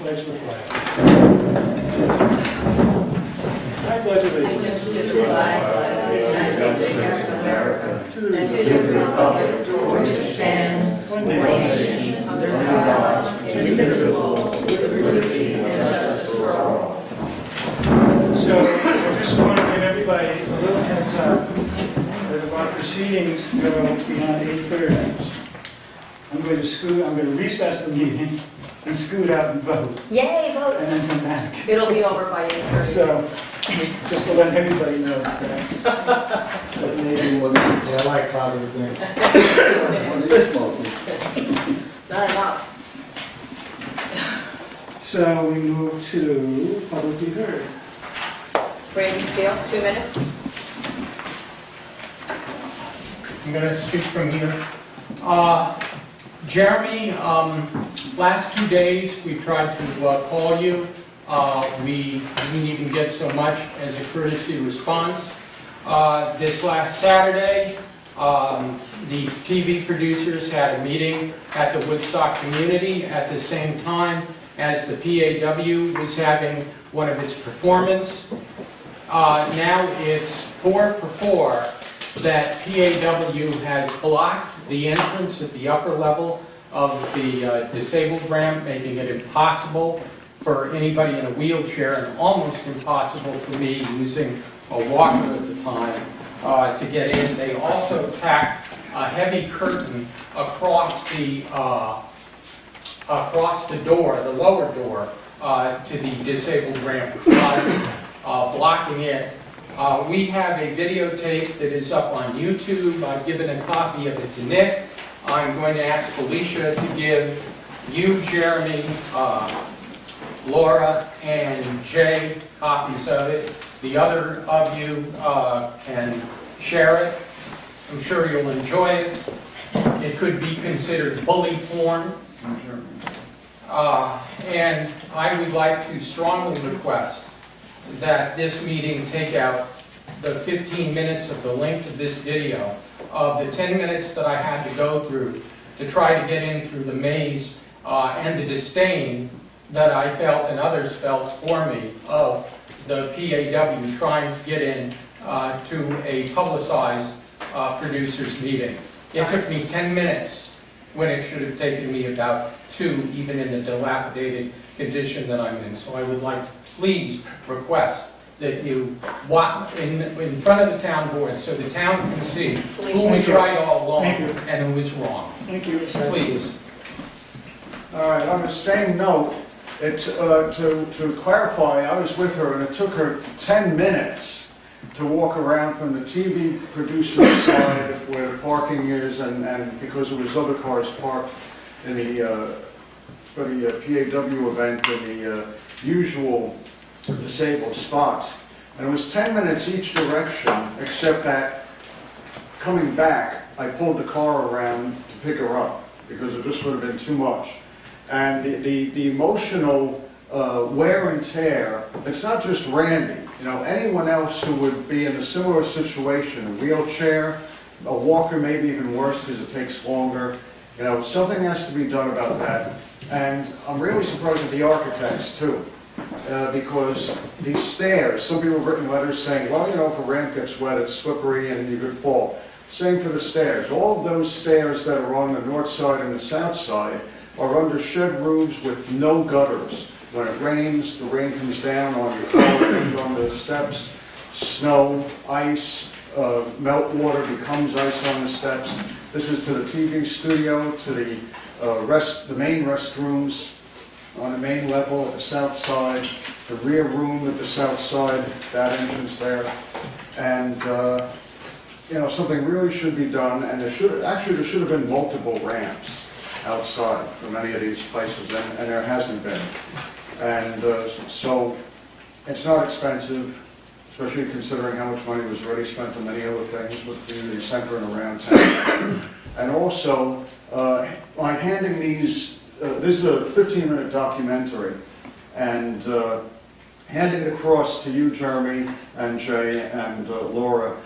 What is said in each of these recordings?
pledge the flag. I pledge allegiance To the flag of the United States of America, to and to the republic for which it stands, one nation, under God, indivisible, with liberty and justice for all. So I just want to give everybody a little heads up that if our proceedings go beyond 8:30, I'm going to recess the meeting and scoot out and vote, Yay, vote! and then come back. It'll be over by 8:30. So, just to let everybody know that. But maybe we'll- Yeah, I like positive things. Not enough. So we move to publicly heard. Brandon Steele, 2 minutes. I'm going to speak from here. Jeremy, last 2 days we tried to call you. We didn't even get so much as a courtesy response. This last Saturday, the TV producers had a meeting at the Woodstock community at the same time as the PAW was having one of its performances. Now it's 4 for 4 that PAW has blocked the entrance at the upper level of the disabled ramp, making it impossible for anybody in a wheelchair and almost impossible for me using a walker at the time to get in. They also tacked a heavy curtain across the door, the lower door, to the disabled ramp, blocking it. We have a videotape that is up on YouTube. I've given a copy of it to Nick. I'm going to ask Felicia to give you, Jeremy, Laura, and Jay copies of it. The other of you can share it. I'm sure you'll enjoy it. It could be considered bully porn. And I would like to strongly request that this meeting take out the 15 minutes of the length of this video, of the 10 minutes that I had to go through to try to get in through the maze and the disdain that I felt and others felt for me of the PAW trying to get in to a publicized producers meeting. It took me 10 minutes when it should have taken me about 2, even in the dilapidated condition that I'm in. So I would like to please request that you walk in front of the town board so the town can see who was right all along Thank you. and who was wrong. Thank you. Please. All right, on the same note, to clarify, I was with her and it took her 10 minutes to walk around from the TV producer's side where the parking is and because there was other cars parked in for the PAW event in the usual disabled spots. And it was 10 minutes each direction, except that coming back, I pulled the car around to pick her up because it just would have been too much. And the emotional wear and tear, it's not just Randy. You know, anyone else who would be in a similar situation, a wheelchair, a walker, maybe even worse because it takes longer. You know, something has to be done about that. And I'm really surprised at the architects too, because these stairs, some people have written letters saying, well, you know, if a ramp gets wet, it's slippery and you could fall. Same for the stairs. All of those stairs that are on the north side and the south side are under shed roofs with no gutters. When it rains, the rain comes down on your car, on the steps, snow, ice, melt water becomes ice on the steps. This is to the TV studio, to the main restrooms on the main level at the south side, the rear room at the south side, that entrance there. And, you know, something really should be done, and there should have been multiple ramps outside for many of these places, and there hasn't been. And so it's not expensive, especially considering how much money was already spent on many other things with the center and around town. And also, by handing these, this is a 15-minute documentary, and handing it across to you, Jeremy, and Jay, and Laura,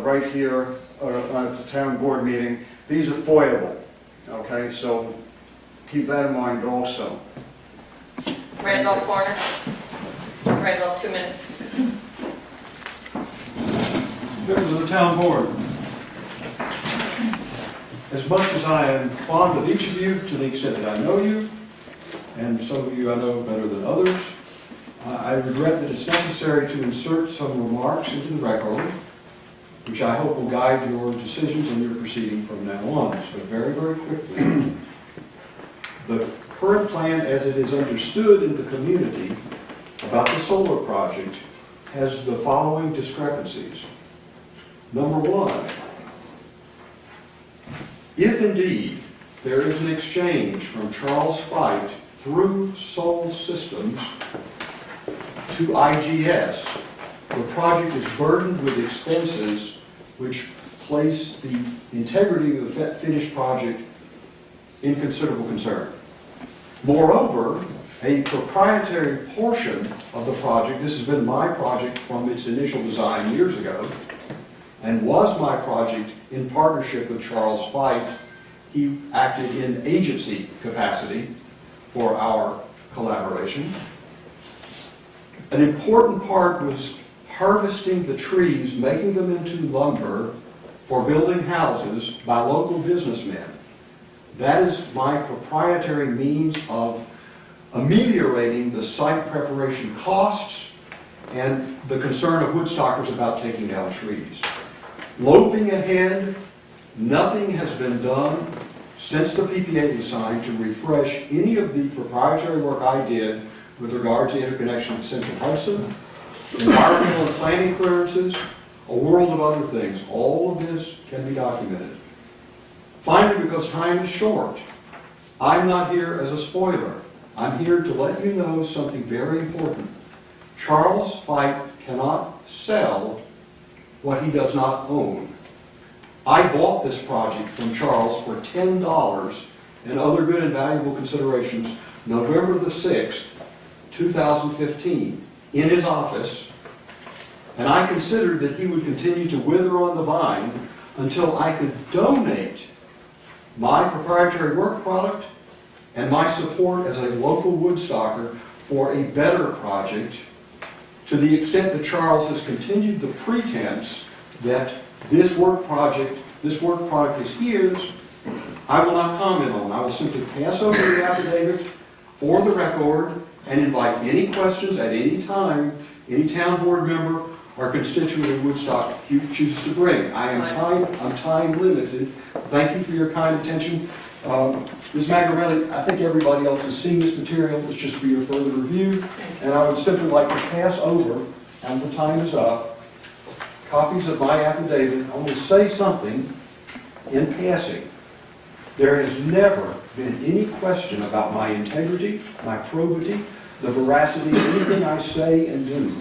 right here at the town board meeting. These are foilable, okay? So keep that in mind also. Randolph Corner. Randolph, 2 minutes. Members of the town board, as much as I am fond of each of you to the extent that I know you, and some of you I know better than others, I regret that it's necessary to insert some remarks into the record, which I hope will guide your decisions and your proceeding from now on. So very, very quickly, the current plan as it is understood in the community about the solar project has the following discrepancies. Number one, if indeed there is an exchange from Charles Fite through Sol Systems to IGS, the project is burdened with expenses which place the integrity of the finished project in considerable concern. Moreover, a proprietary portion of the project, this has been my project from its initial design years ago, and was my project in partnership with Charles Fite. He acted in agency capacity for our collaboration. An important part was harvesting the trees, making them into lumber for building houses by local businessmen. That is my proprietary means of ameliorating the site preparation costs and the concern of Woodstockers about taking down trees. Loping ahead, nothing has been done since the PPA was signed to refresh any of the proprietary work I did with regard to interconnection with Central Hudson, environmental and planning clearances, a world of other things. All of this can be documented. Finally, because time is short, I'm not here as a spoiler. I'm here to let you know something very important. Charles Fite cannot sell what he does not own. I bought this project from Charles for $10 and other good and valuable considerations November the 6th, 2015, in his office, and I considered that he would continue to wither on the vine until I could donate my proprietary work product and my support as a local Woodstocker for a better project, to the extent that Charles has continued the pretense that this work product is his. I will not comment on. I will simply pass over the affidavit for the record and invite any questions at any time any town board member or constituent of Woodstock chooses to bring. I'm time limited. Thank you for your kind attention. Ms. Magarelli, I think everybody else has seen this material. It's just for your further review. And I would simply like to pass over, and the time is up, copies of my affidavit. I want to say something in passing. There has never been any question about my integrity, my probity, the veracity of anything I say and do.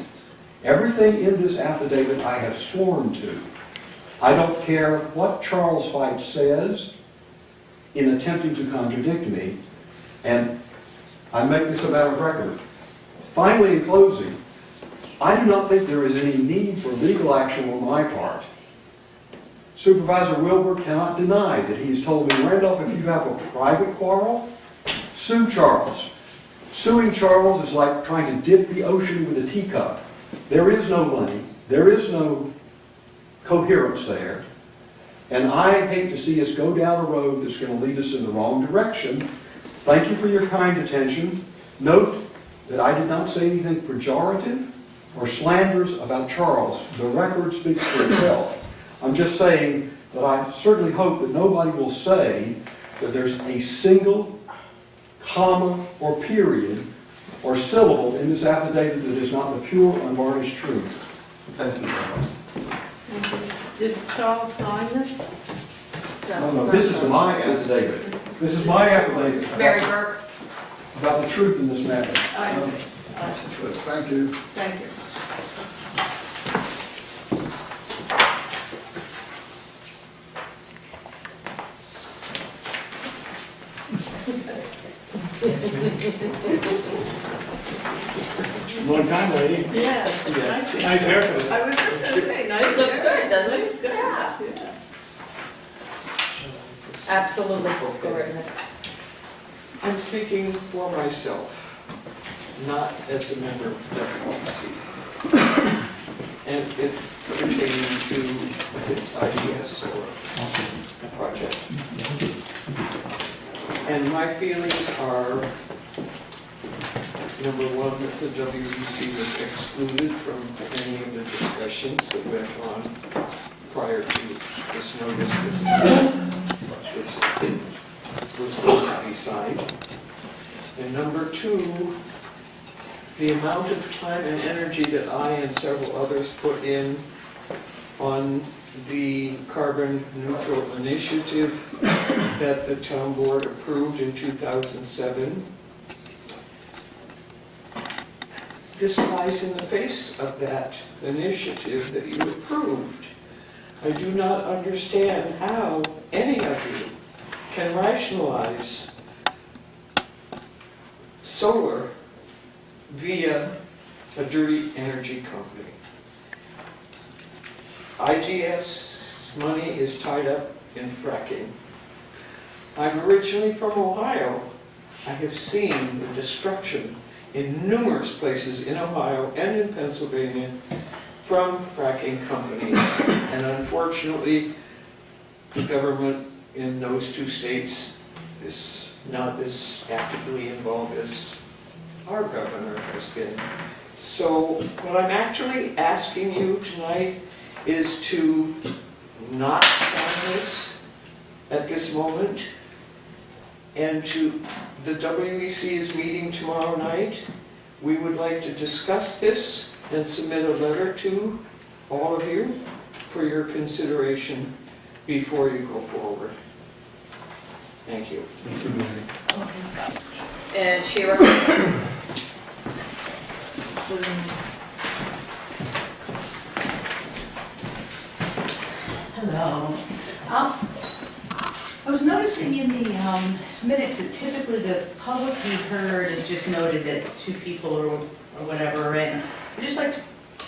Everything in this affidavit I have sworn to. I don't care what Charles Fite says in attempting to contradict me, and I make this a matter of record. Finally, in closing, I do not think there is any need for legal action on my part. Supervisor Wilbur cannot deny that he has told me, Randolph, if you have a private quarrel, sue Charles. Suing Charles is like trying to dip the ocean with a teacup. There is no money. There is no coherence there. And I hate to see us go down a road that's going to lead us in the wrong direction. Thank you for your kind attention. Note that I did not say anything pejorative or slanderous about Charles. The record speaks for itself. I'm just saying that I certainly hope that nobody will say that there's a single comma or period or syllable in this affidavit that is not the pure, unvarnished truth. Thank you very much. Did Charles sign this? No, this is my affidavit. This is my affidavit Mary Burke. about the truth in this matter. I see. I see. Thank you. Thank you. Long time, lady. Yeah. Nice haircut. I was just gonna say, nice. It looks good, doesn't it? Looks good. Yeah. Yeah. Absolutely. Go right ahead. I'm speaking for myself. not as a member of WC. And it's pertaining to its IGS solar project. And my feelings are, number one, that the WEC was excluded from any of the discussions that went on prior to this notice that this was going to be signed. And number two, the amount of time and energy that I and several others put in on the carbon neutral initiative that the town board approved in 2007. This lies in the face of that initiative that you approved. I do not understand how any of you can rationalize solar via a dirty energy company. IGS money is tied up in fracking. I'm originally from Ohio. I have seen the destruction in numerous places in Ohio and in Pennsylvania from fracking companies. And unfortunately, the government in those two states is not as actively involved as our governor has been. So what I'm actually asking you tonight is to not sign this at this moment, and the WEC is meeting tomorrow night. We would like to discuss this and submit a letter to all of you for your consideration before you go forward. Thank you. And Sheila? Hello. I was noticing in the minutes that typically the public be heard is just noted that two people or whatever, and I'd just like to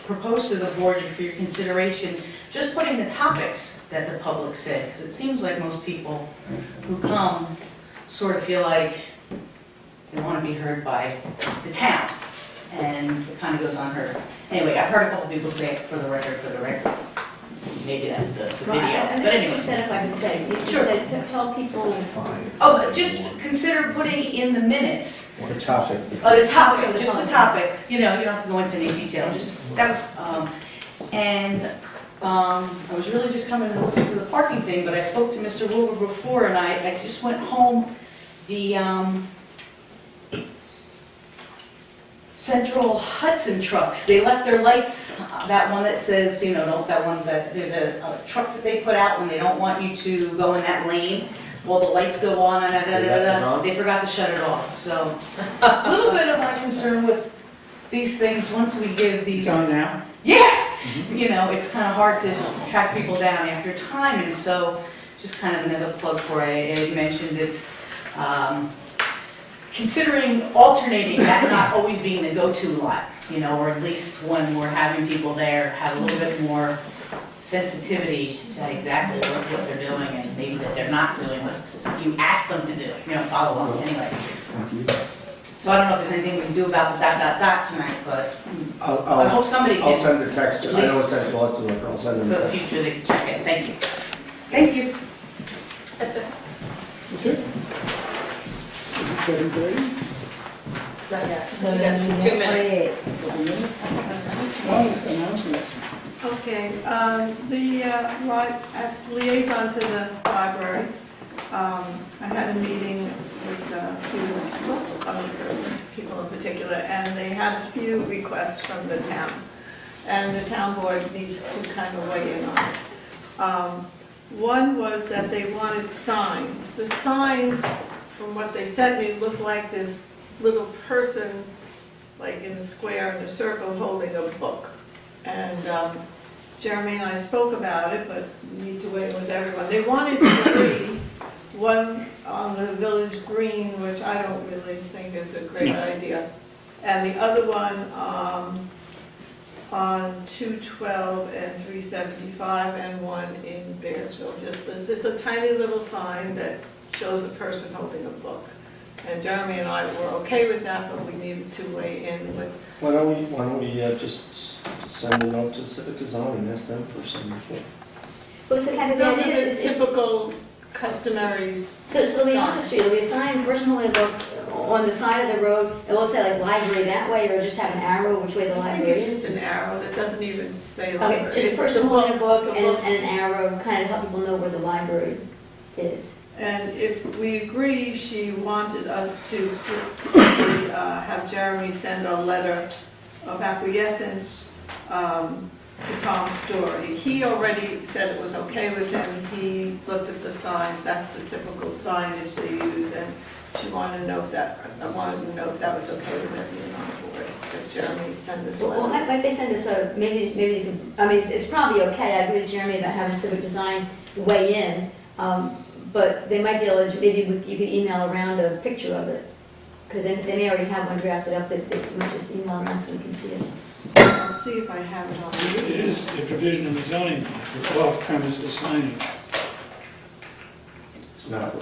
propose to the board for your consideration, just putting the topics that the public said, because it seems like most people who come sort of feel like they want to be heard by the town, and it kind of goes unheard. Anyway, I've heard a couple people say it for the record. Maybe that's the video, And but that's what anyway. you said, if I could say, you just Sure. said, tell people. Oh, but just consider putting in the minutes, The topic. the topic, just the topic, you know, you don't have to go into any details, just, that was, I was really just coming to listen to the parking thing, but I spoke to Mr. Wilbur before, and I just went home, the, Central Hudson trucks, they left their lights, that one that says, you know, that one that, there's a truck that they put out when they don't want you to go in that lane. Well, the lights go on, they forgot to shut it off, so. A little bit of my concern with these things, once we give these. It's on now? Yeah, you know, it's kind of hard to track people down after time, and so, just kind of another plug for it. You mentioned it's, considering alternating, that not always being the go-to lot, you know, or at least when we're having people there, have a little bit more sensitivity to exactly what they're doing, and maybe that they're not doing what you asked them to do, you know, follow up, anyway. So I don't know if there's anything we can do about the ... tonight, but I hope somebody I'll can, send a text. at I know least it's at lots of liquor. I'll send for them a the text. future, they can check it, thank you. Thank you. That's it. That's it? Is it 7:30? Not yet. You got 2 minutes. Oh, announcements. Okay, as liaison to the library, I had a meeting with a few other persons, people in particular, and they had a few requests from the town. And the town board needs to kind of weigh in on it. One was that they wanted signs. The signs, from what they sent me, looked like this little person, like in a square in a circle, holding a book. And Jeremy and I spoke about it, but we need to weigh in with everyone. They wanted 3, one on the village green, which I don't really think is a great idea, and the other one on 212 and 375, and one in Bearsville. Just a tiny little sign that shows a person holding a book. And Jeremy and I were okay with that, but we needed to weigh in with, Why don't we just send a note to Civic Design and ask them for some input? Well, so kind of the those idea are is, the it's, typical customaries. so there'll be on the street, there'll be a sign, person holding a book on the side of the road, and we'll say like library that way, or just have an arrow which way the I think library it's is. just an arrow, that doesn't even say Okay, library. just It's a person the holding a book the and an arrow, kind of help people know where the library is. And if we agree, she wanted us to simply have Jeremy send a letter of acquiescence to Tom Story. He already said it was okay with him. He looked at the signs, that's the typical signage they use, and she wanted to know if that, I wanted to know if that was okay with everyone on board, if Jeremy send this Well, letter. might they send us a, maybe they could, I mean, it's probably okay, I agree with Jeremy about having Civic Design weigh in, but they might be able to, maybe you could email around a picture of it, because they may already have one drafted up that they might just email around so we can see it. I'll see if I have it on. It is a provision in the zoning law for off-premises signage. It's not.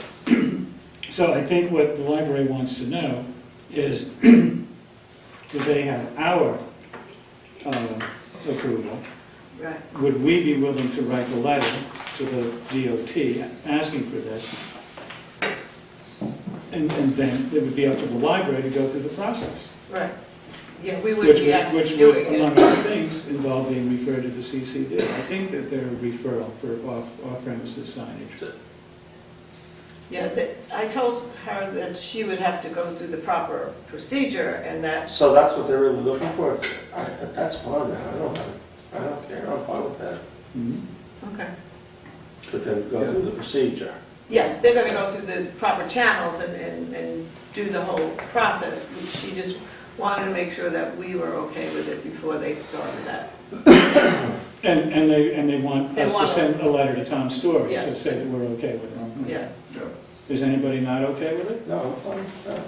So I think what the library wants to know is, do they have our approval? Right. Would we be willing to write the letter to the DOT asking for this? And then it would be up to the library to go through the process. Right. Yeah, we would Which be would, actually which would, doing it. among other things, involve being referred to the CCD. I think that they're a referral for off-premises signage. Yeah, I told her that she would have to go through the proper procedure and that, So that's what they're really looking for? That's fine, I don't care, I'm fine with that. Mhm. okay. But then go through the procedure. Yes, they're gonna go through the proper channels and do the whole process. She just wanted to make sure that we were okay with it before they started that. And they want They us to want- send a letter to Tom Story to Yes. say that we're okay with it. Yeah, Is anybody not okay with it? No, I'm fine with that.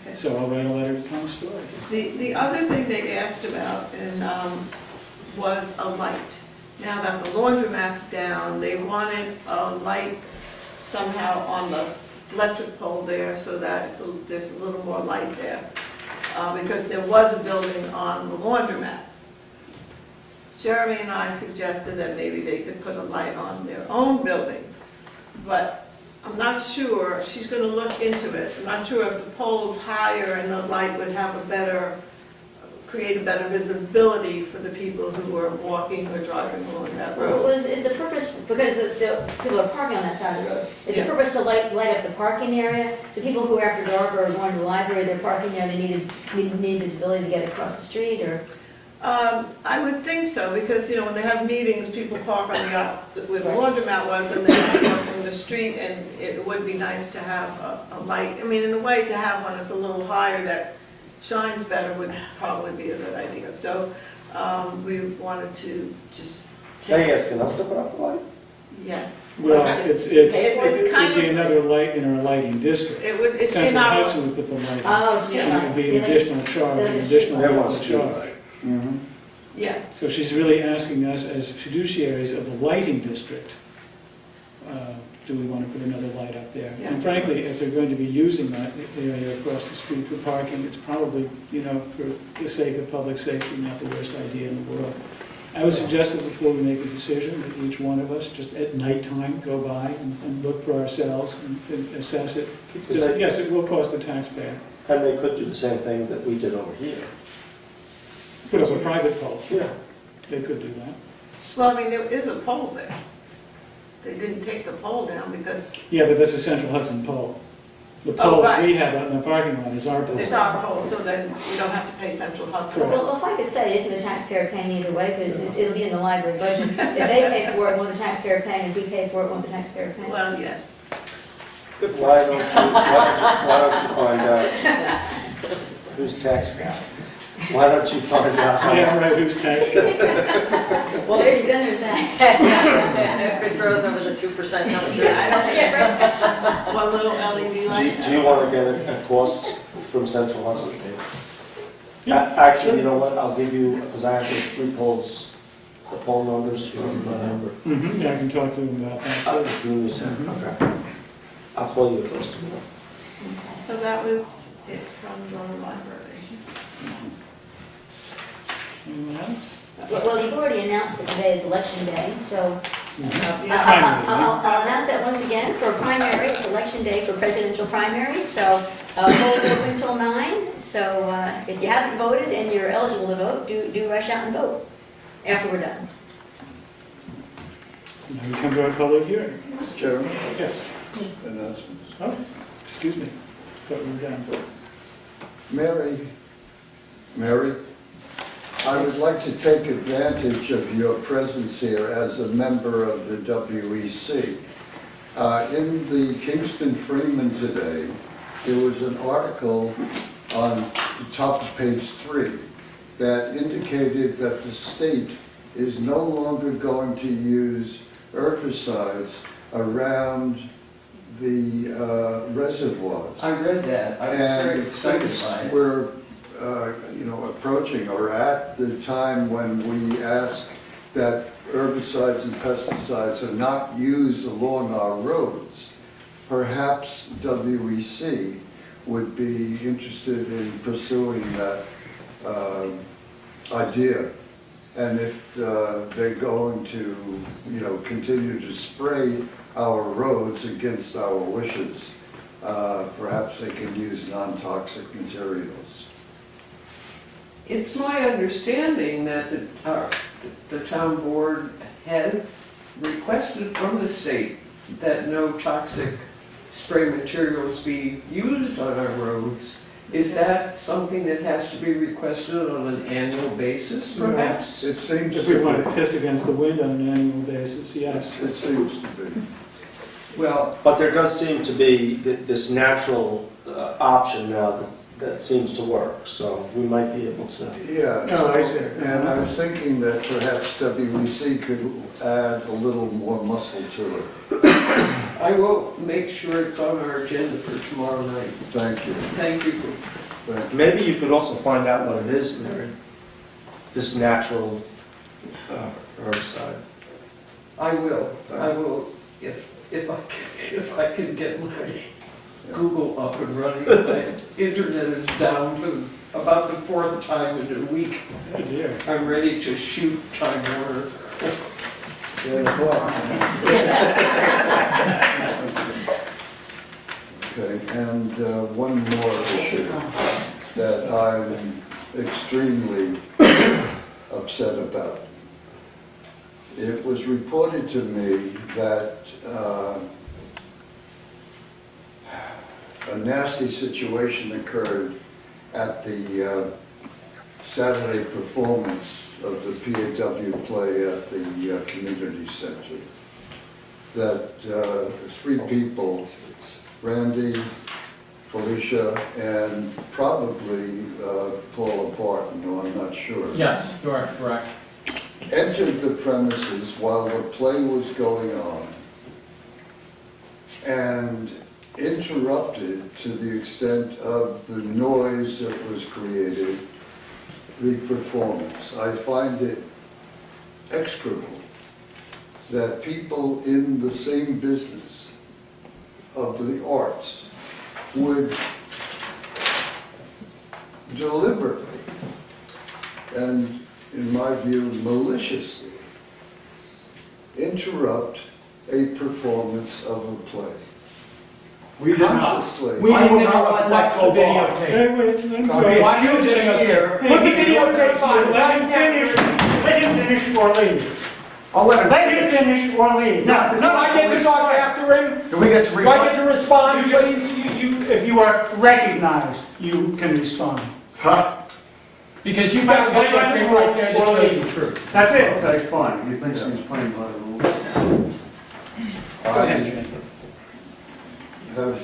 okay. So I'll write a letter to Tom Story. The other thing they asked about was a light. Now that the laundromat's down, they wanted a light somehow on the electric pole there so that there's a little more light there. Because there was a building on the laundromat. Jeremy and I suggested that maybe they could put a light on their own building, but I'm not sure, she's gonna look into it. I'm not sure if the pole's higher and the light would have create a better visibility for the people who are walking or driving along that road. Is the purpose, because the people are parking on that side of the road, is the Yeah. purpose to light up the parking area? So people who are after dark or going to the library, they're parking there, they need visibility to get across the street, or? I would think so, because, when they have meetings, people park on where the laundromat was, and they're crossing the street, and it would be nice to have a light. I mean, in a way, to have one that's a little higher that shines better would probably be a good idea. So, we wanted to just Are you take, asking us to put up a light? yes. Well, It's kind it'd be of- another light in our lighting district. It's in Central our, Hudson would put the light on. Oh, Yeah. street And it light. would be They an like- additional charge, they an like a street additional They level want of street charge. light. yeah, So she's really asking us as fiduciaries of the lighting district, do we want to put another light up there? Yeah. And frankly, if they're going to be using that area across the street for parking, it's probably, for the sake of public safety, not the worst idea in the world. I would suggest that before we make a decision, that each one of us, just at nighttime, go by and look for ourselves and assess it. Is that- Yes, it will cost the taxpayer. And they could do the same thing that we did over here. Put up a private pole, Yeah. they could do that. well, I mean, there is a pole there. They didn't take the pole down because Yeah, but that's a Central Hudson pole. The Oh, pole right. we have out in the parking lot is our pole. it's our pole, so then we don't have to pay Central Hudson. Well, if I could say, isn't the taxpayer paying either way, because it'll be in the library budget. If they pay for it, won't the taxpayer pay, if we pay for it, won't the taxpayer pay? Well, yes. Why don't you find out who's tax guy? Why don't you find out? Yeah, right, who's taxing? Well, there you go, there's that. If it throws over the 2%, how much? One little LED light. Do you want to get a cost from Central Hudson? Yeah, Actually, you know what, I'll give you, because I have those 3 poles, the pole numbers from Yeah, I can talk to him about that too. Give me a second, okay. I'll call you those tomorrow. So that was it from the library. Anyone else? Well, you've already announced that today is election day, so Primary, I'll announce that once again for primary. It's election day for presidential primary, so polls open until 9. So if you haven't voted and you're eligible to vote, do rush out and vote after we're done. Now we come to our public hearing. Chairman, Yes. announcements. Oh, excuse me. Thought we were done. Mary, I would like to take advantage of your presence here as a member of the WEC. In the Kingston Freeman today, there was an article on the top of page 3 that indicated that the state is no longer going to use herbicides around the reservoirs. I read that, I was very excited by it. We're, approaching or at the time when we ask that herbicides and pesticides are not used along our roads. Perhaps WEC would be interested in pursuing that idea. And if they're going to, continue to spray our roads against our wishes, perhaps they can use non-toxic materials. It's my understanding that the town board had requested from the state that no toxic spray materials be used on our roads. Is that something that has to be requested on an annual basis, perhaps? It seems If we to want to be. piss against the wind on an annual basis, yes. It seems to be. Well, But there does seem to be this natural option now that seems to work, so we might be able to. Yeah, No, I see. and I was thinking that perhaps WEC could add a little more muscle to it. I will make sure it's on our agenda for tomorrow night. Thank you. Thank you for, Thank you. Maybe you could also find out what it is, Mary, this natural herbicide. I will, if I can get my Google up and running. My internet is down for about the 4th time in a week. Oh dear. I'm ready to shoot Time Warner. Okay, and one more issue that I'm extremely upset about. It was reported to me that a nasty situation occurred at the Saturday performance of the PAW play at the community center. That 3 people, Randy, Felicia, and probably Paula Barton, who I'm not sure, Yes, correct. entered the premises while the play was going on and interrupted, to the extent of the noise that was created, the performance. I find it execrable that people in the same business of the arts would deliberately and, in my view, maliciously interrupt a performance of a play. We did not. Consciously. We I didn't will not let that watch the go by. videotape. Hey, wait, let him I'll go. be Watch the accused videotape. here. Put the videotape on. Let him finish, let him finish or leave. I'll let him. Let him finish or leave. No, I get to talk after him. Do we get to Do I rebut? get to respond, You please? just, if you are recognized, you can respond. Huh? Because you found a videotape right there that shows the truth. That's it. Okay, fine. You think she's playing by the rules? Go ahead, Jim. Have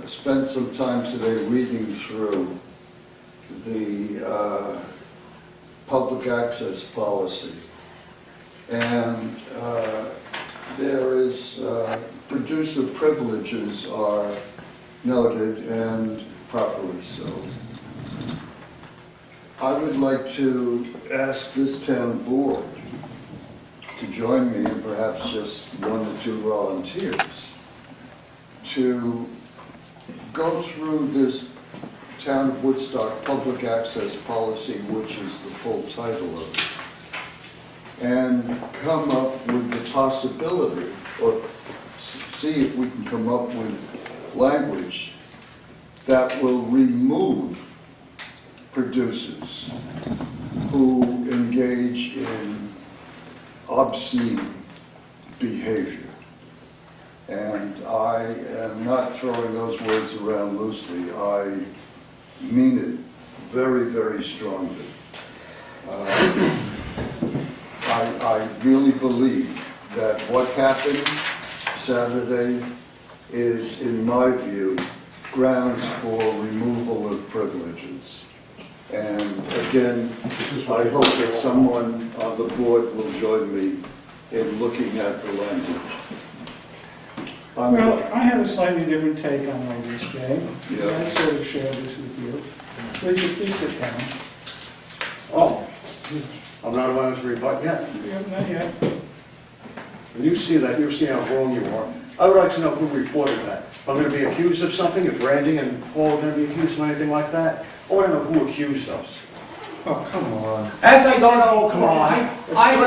spent some time today reading through the public access policy. And there is, producer privileges are noted, and properly so. I would like to ask this town board to join me, and perhaps just 1 or 2 volunteers, to go through this Town of Woodstock Public Access Policy, which is the full title of it, and come up with the possibility, or see if we can come up with language that will remove producers who engage in obscene behavior. And I am not throwing those words around loosely. I mean it very, very strongly. I really believe that what happened Saturday is, in my view, grounds for removal of privileges. And again, I hope that someone on the board will join me in looking at the language. Well, I have a slightly different take on all this, Jay. Yeah. I sort of share this with you. Would you please sit down? Oh, I'm not allowed to rebut yet. Yeah, not yet. When you see that, you see how wrong you are. I would like to know who reported that. If I'm going to be accused of something, if Randy and Paul are going to be accused of anything like that, I want to know who accused us. Oh, come on. As I said, No, come on. I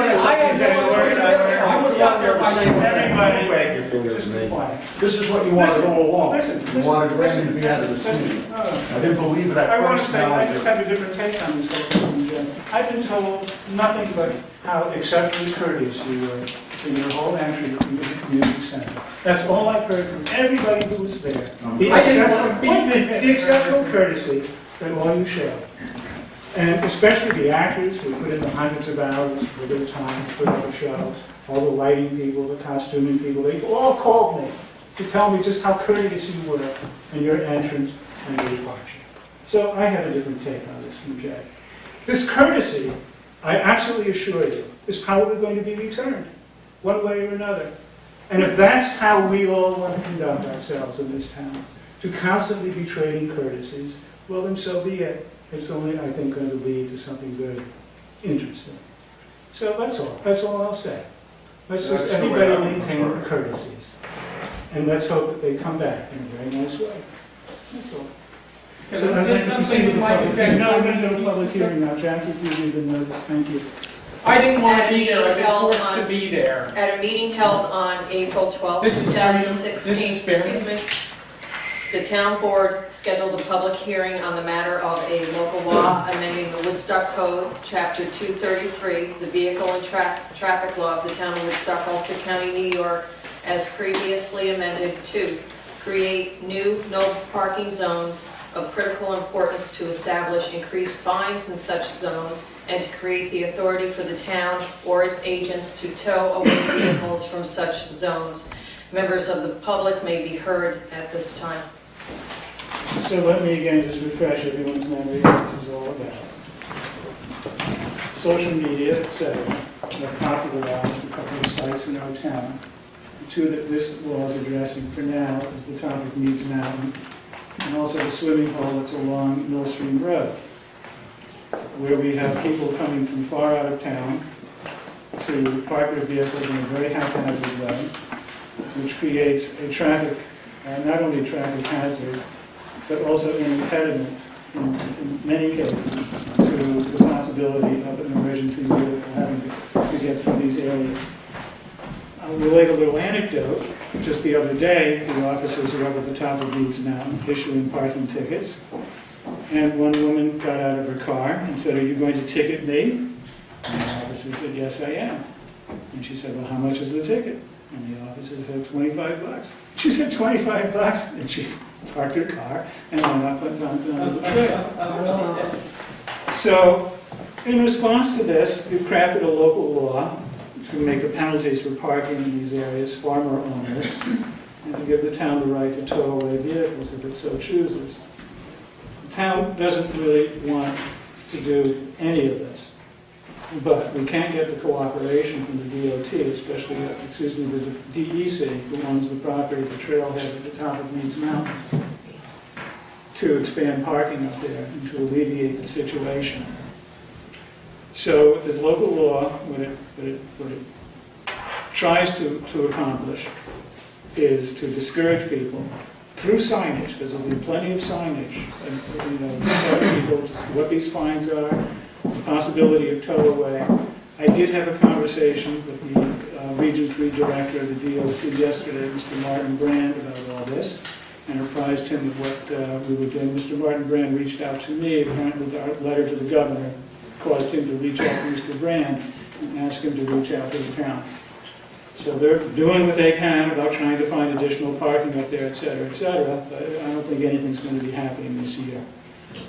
was out there by Everybody, Wag your fingers just at be me. quiet. This is what you wanted all along. Listen, You wanted Randy to be out of the listen. scene. No, I didn't believe it at I want to first. say, now I do. just have a different take on this whole thing, Jim. I've been told nothing but how exceptionally courteous you were in your whole entry to the community center. That's all I've heard from everybody who was there. The I didn't want to exceptional, the exceptional courtesy that all you showed. And especially the actors who put in the hundreds of hours of their time to put on a show, all the lighting people, the costuming people, they all called me to tell me just how courteous you were in your entrance and your departure. So I have a different take on this from Jay. This courtesy, I absolutely assure you, is probably going to be returned, one way or another. And if that's how we all want to conduct ourselves in this town, to constantly be trading courtesies, well then so be it. It's only, I think, going to lead to something very interesting. So that's all I'll say. Let's just, That's the way I everybody would maintain prefer it. courtesies. And let's hope that they come back in a very nice way. That's all. Because it said something that might offend No, somebody. there's no public hearing now. Jackie, if you didn't even notice, thank you. I didn't want At to a be there, I've meeting been held forced to on- be there. At a meeting held on April 12, This is for you. 2016, This is fair. excuse me, the town board scheduled a public hearing on the matter of a local law amending the Woodstock Code, Chapter 233, the vehicle and traffic law of the town of Woodstock, Ulster County, New York, as previously amended to create new no parking zones of critical importance to establish increased fines in such zones and to create the authority for the town or its agents to tow away vehicles from such zones. Members of the public may be heard at this time. So let me again just refresh everyone's memory what this is all about. Social media, etc., have popularized a couple of sites in our town. The two that this law is addressing for now is the top of Meads Mountain and also the swimming hole that's along Mill Stream Road, where we have people coming from far out of town to park their vehicles in a very haphazard way, which creates a traffic, not only a traffic hazard, but also an impediment in many cases to the possibility of an emergency vehicle having to get through these areas. I'll relate a little anecdote. Just the other day, the officers were up at the top of Meads Mountain issuing parking tickets, and one woman got out of her car and said, "Are you going to ticket me?" And the officer said, "Yes, I am." And she said, "Well, how much is the ticket?" And the officer said, $25. She said, $25, and she parked her car and went up and down the trail. So, in response to this, we crafted a local law to make the penalties for parking in these areas far more onerous, and to give the town the right to tow away vehicles if it so chooses. The town doesn't really want to do any of this, but we can't get the cooperation from the DOT, especially, the DEC, who owns the property, the trailhead at the top of Meads Mountain, to expand parking up there and to alleviate the situation. So the local law, what it tries to accomplish is to discourage people through signage, because there'll be plenty of signage, and, you know, telling people what these fines are, the possibility of tow away. I did have a conversation with the Region 3 Director of the DOT yesterday, Mr. Martin Brand, about all this, and apprised him of what we were doing. Mr. Martin Brand reached out to me, apparently our letter to the governor caused him to reach out to Mr. Brand and ask him to reach out to the town. So they're doing what they can about trying to find additional parking up there, et cetera, but I don't think anything's going to be happening this year.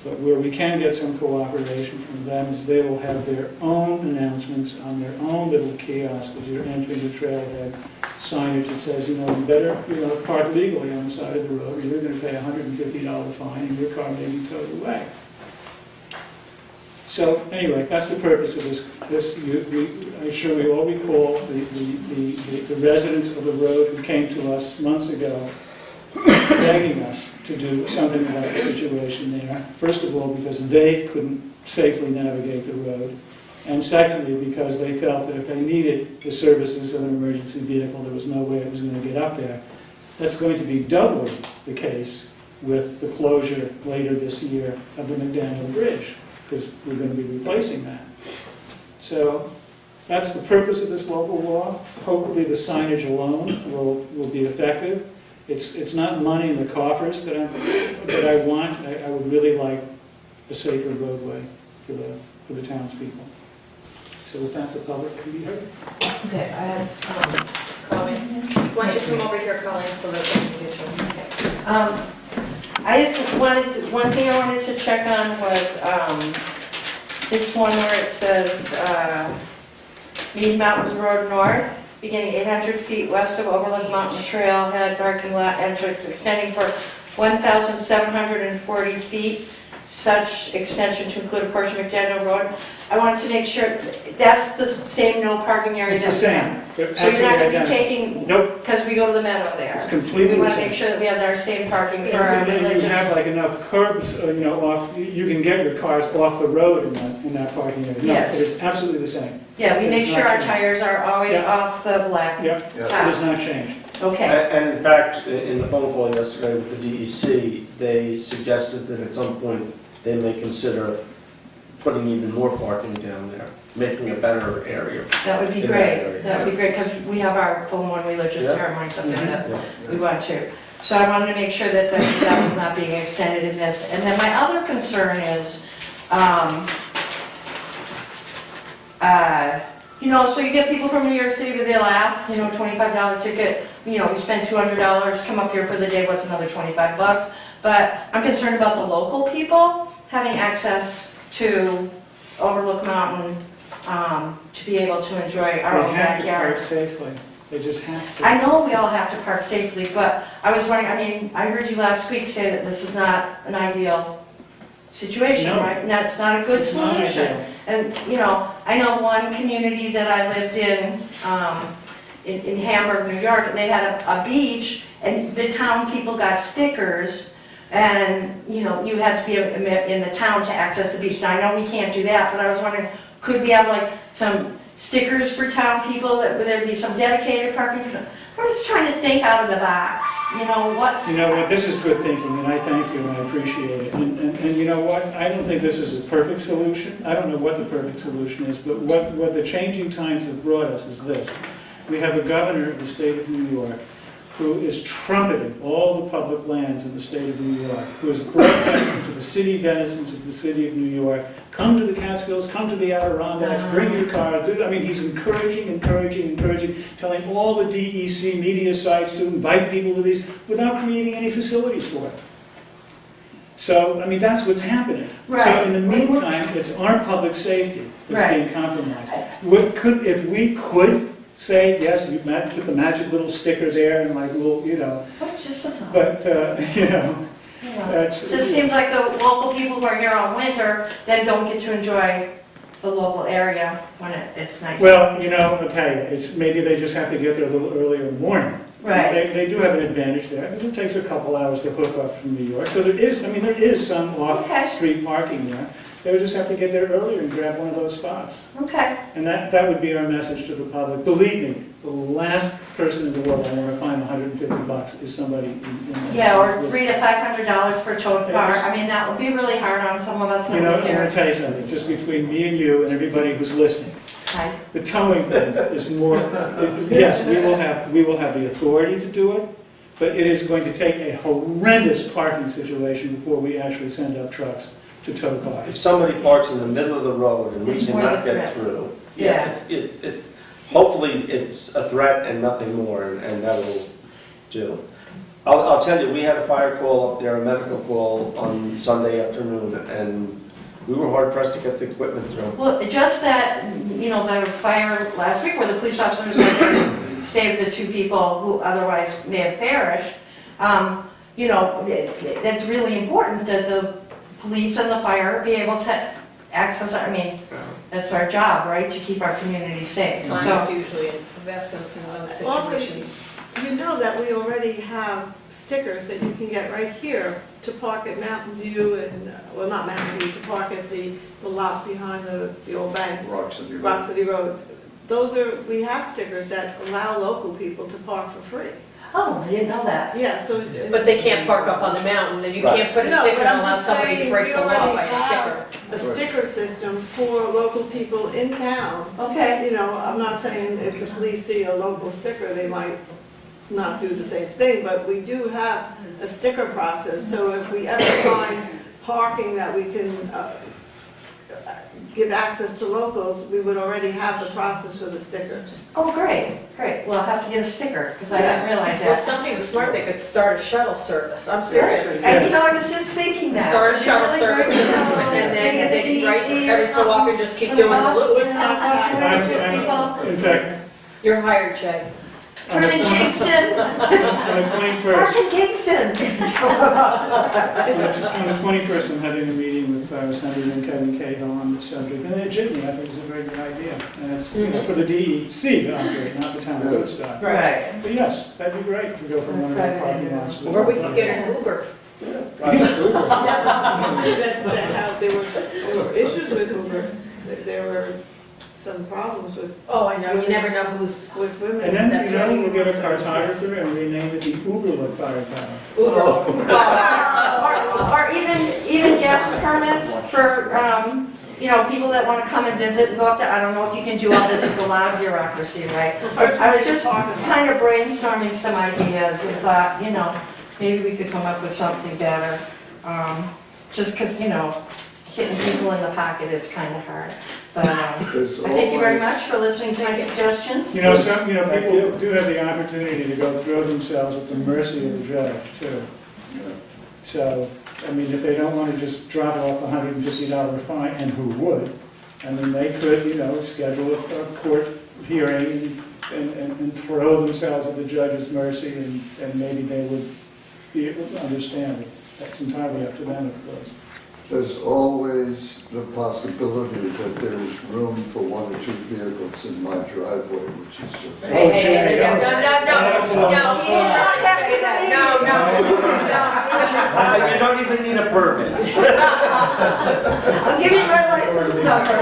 But where we can get some cooperation from them is they will have their own announcements on their own little kiosk as you're entering the trailhead, signage that says, you know, you better, park legally on the side of the road, or you're going to pay a $150 fine and your car may be towed away. So anyway, that's the purpose of this. I'm sure we all recall the residents of the road who came to us months ago begging us to do something about the situation there. First of all, because they couldn't safely navigate the road. And secondly, because they felt that if they needed the services of an emergency vehicle, there was no way it was going to get up there. That's going to be doubly the case with the closure later this year of the McDaniel Bridge, because we're going to be replacing that. So that's the purpose of this local law. Hopefully the signage alone will be effective. It's not money in the coffers that I want. I would really like a safer roadway for the townspeople. So with that, the public can be heard. Okay, I have, Colleen, why don't you come over here, Colleen, so that we can get you. Okay. I just wanted, one thing I wanted to check on was this one where it says Mead Mountains Road North, beginning 800 feet west of Overlook Mountain Trailhead parking lot entrance, extending for 1,740 feet, such extension to include a portion of McDaniel Road. I wanted to make sure that's the same no parking area. It's the same. So you're not going to be taking, Nope, because we go to the meadow there. it's completely We the want to same. make sure that we have our same parking for our And religious. you have like enough curbs, off, you can get your cars off the road in that parking area. No, Yes. it is absolutely the same. Yeah, we It make is sure not our changed. tires are always Yeah. off the black Yep, it top. does not change. Okay, And in fact, in the phone call yesterday with the DEC, they suggested that at some point they may consider putting even more parking down there, making a better area. that would be In that great. area. That would be great, because we have our full-moon religious Yeah. ceremonies up there that Yeah. we want to. So I wanted to make sure that that was not being extended in this. And then my other concern is, so you get people from New York City, but they laugh, $25 ticket, we spend $200, come up here for the day, what's another $25? But I'm concerned about the local people having access to Overlook Mountain, to be able to enjoy our own They have to backyard. park safely. They just have to. I know we all have to park safely, but I was wondering, I heard you last week say that this is not an ideal situation, No. right? No, it's not a good It's not solution. ideal. And, I know one community that I lived in Hamburg, New York, and they had a beach, and the town people got stickers, and, you had to be in the town to access the beach. Now, I know we can't do that, but I was wondering, could we have like some stickers for town people, that there'd be some dedicated parking for them? I'm just trying to think out of the box, what? You know what, this is good thinking, and I thank you, and I appreciate it. And you know what, I don't think this is a perfect solution. I don't know what the perfect solution is, but what the changing times have brought us is this. We have a governor of the state of New York who is trumpeting all the public lands in the state of New York, who is broadcasting to the city denizens of the city of New York, come to the Catskills, come to the Adirondacks, bring your car. He's encouraging, telling all the DEC media sites to invite people to these without creating any facilities for it. So, that's what's happening. So Right. in the meantime, it's our public safety that's Right. being compromised. If we could say, yes, you put the magic little sticker there and like little, What's just a thought? but, that's. This seems like the local people who are here all winter then don't get to enjoy the local area when it's nice. Well, I'll tell you, maybe they just have to get there a little earlier in the morning. Right. They do have an advantage there, because it takes a couple hours to hook up from New York. So there is some off-street parking there. they would just have to get there earlier and grab one of those spots. Okay. And that would be our message to the public. Believe me, the last person in the world I want to find $150 is somebody in that Yeah, or list. $300 to $500 for a towed car. I mean, that would be really hard on some of us that You know, live I'm going here. to tell you something, just between me and you and everybody who's listening. Okay. The towing thing is more, yes, we will have the authority to do it, but it is going to take a horrendous parking situation before we actually send up trucks to tow If cars. somebody parks in the middle of the road and we It's more cannot the get threat. through, Yeah. hopefully it's a threat and nothing more, and that will do. I'll tell you, we had a fire call up there, a medical call on Sunday afternoon, and we were hard pressed to get the equipment through. Well, just that, the fire last week where the police officers went there and saved the 2 people who otherwise may have perished, that's really important that the police and the fire be able to access, that's our job, right, to keep our community safe. Time is So, usually of essence in those Also, situations. you know that we already have stickers that you can get right here to park at Mountain View and, well, not Mountain View, to park at the lot behind the old bank, Rock City Road. Rock City Road. We have stickers that allow local people to park for free. oh, I didn't know that. Yeah, so. But they can't park up on the mountain, and you can't put a No, sticker but I'm and allow just somebody to saying, break we the law already by a have sticker. a sticker system for local people in town. Okay. I'm not saying if the police see a local sticker, they might not do the same thing, but we do have a sticker process, so if we ever find parking that we can give access to locals, we would already have the process for the stickers. Oh, great. Well, I'll have to get a sticker, because I Yes. didn't realize Well, if that. somebody was smart, they could start a shuttle service. I'm serious. And I was just thinking that. Start a shuttle Really service, great. and Maybe then at the they can, right, DEC or every so something often, just keep for the doing the bus, loop. you know, people. In fact, You're hired, Jay. on the Turn in 20 Kingston. on the 21st, Park in Kingston. on the 21st, I'm having a meeting with Senator Kevin Cahill on the subject, and it jig me, I think it's a very good idea. And it's for the DEC to operate, not the town of Woodstock. Right. But yes, that'd be great to go from one of the parking lots. Or we could get an Uber. There were issues with Ubers, there were some problems with Oh, I know, you never know who's women. And then, That's we'll get a cartographer and rename it the Uberlip Fire Tower. Uber. Or even guest permits for, people that want to come and visit and go up there. I don't know if you can do all this, it's a lot of bureaucracy, right? I was just kind of brainstorming some ideas and thought, maybe we could come up with something better. Just because, hitting people in the pocket is kind of hard. But I thank you very much for listening to my suggestions. People do have the opportunity to go throw themselves at the mercy of the judge, too. So, if they don't want to just drop off the $150 fine, and who would, they could, schedule a court hearing and throw themselves at the judge's mercy, and maybe they would be able to understand it. That's entirely up to them, of course. There's always the possibility that there's room for 1 or 2 vehicles in my driveway, which is just. Hey, no, he didn't say that. And you don't even need a permit. I'll give you my license number.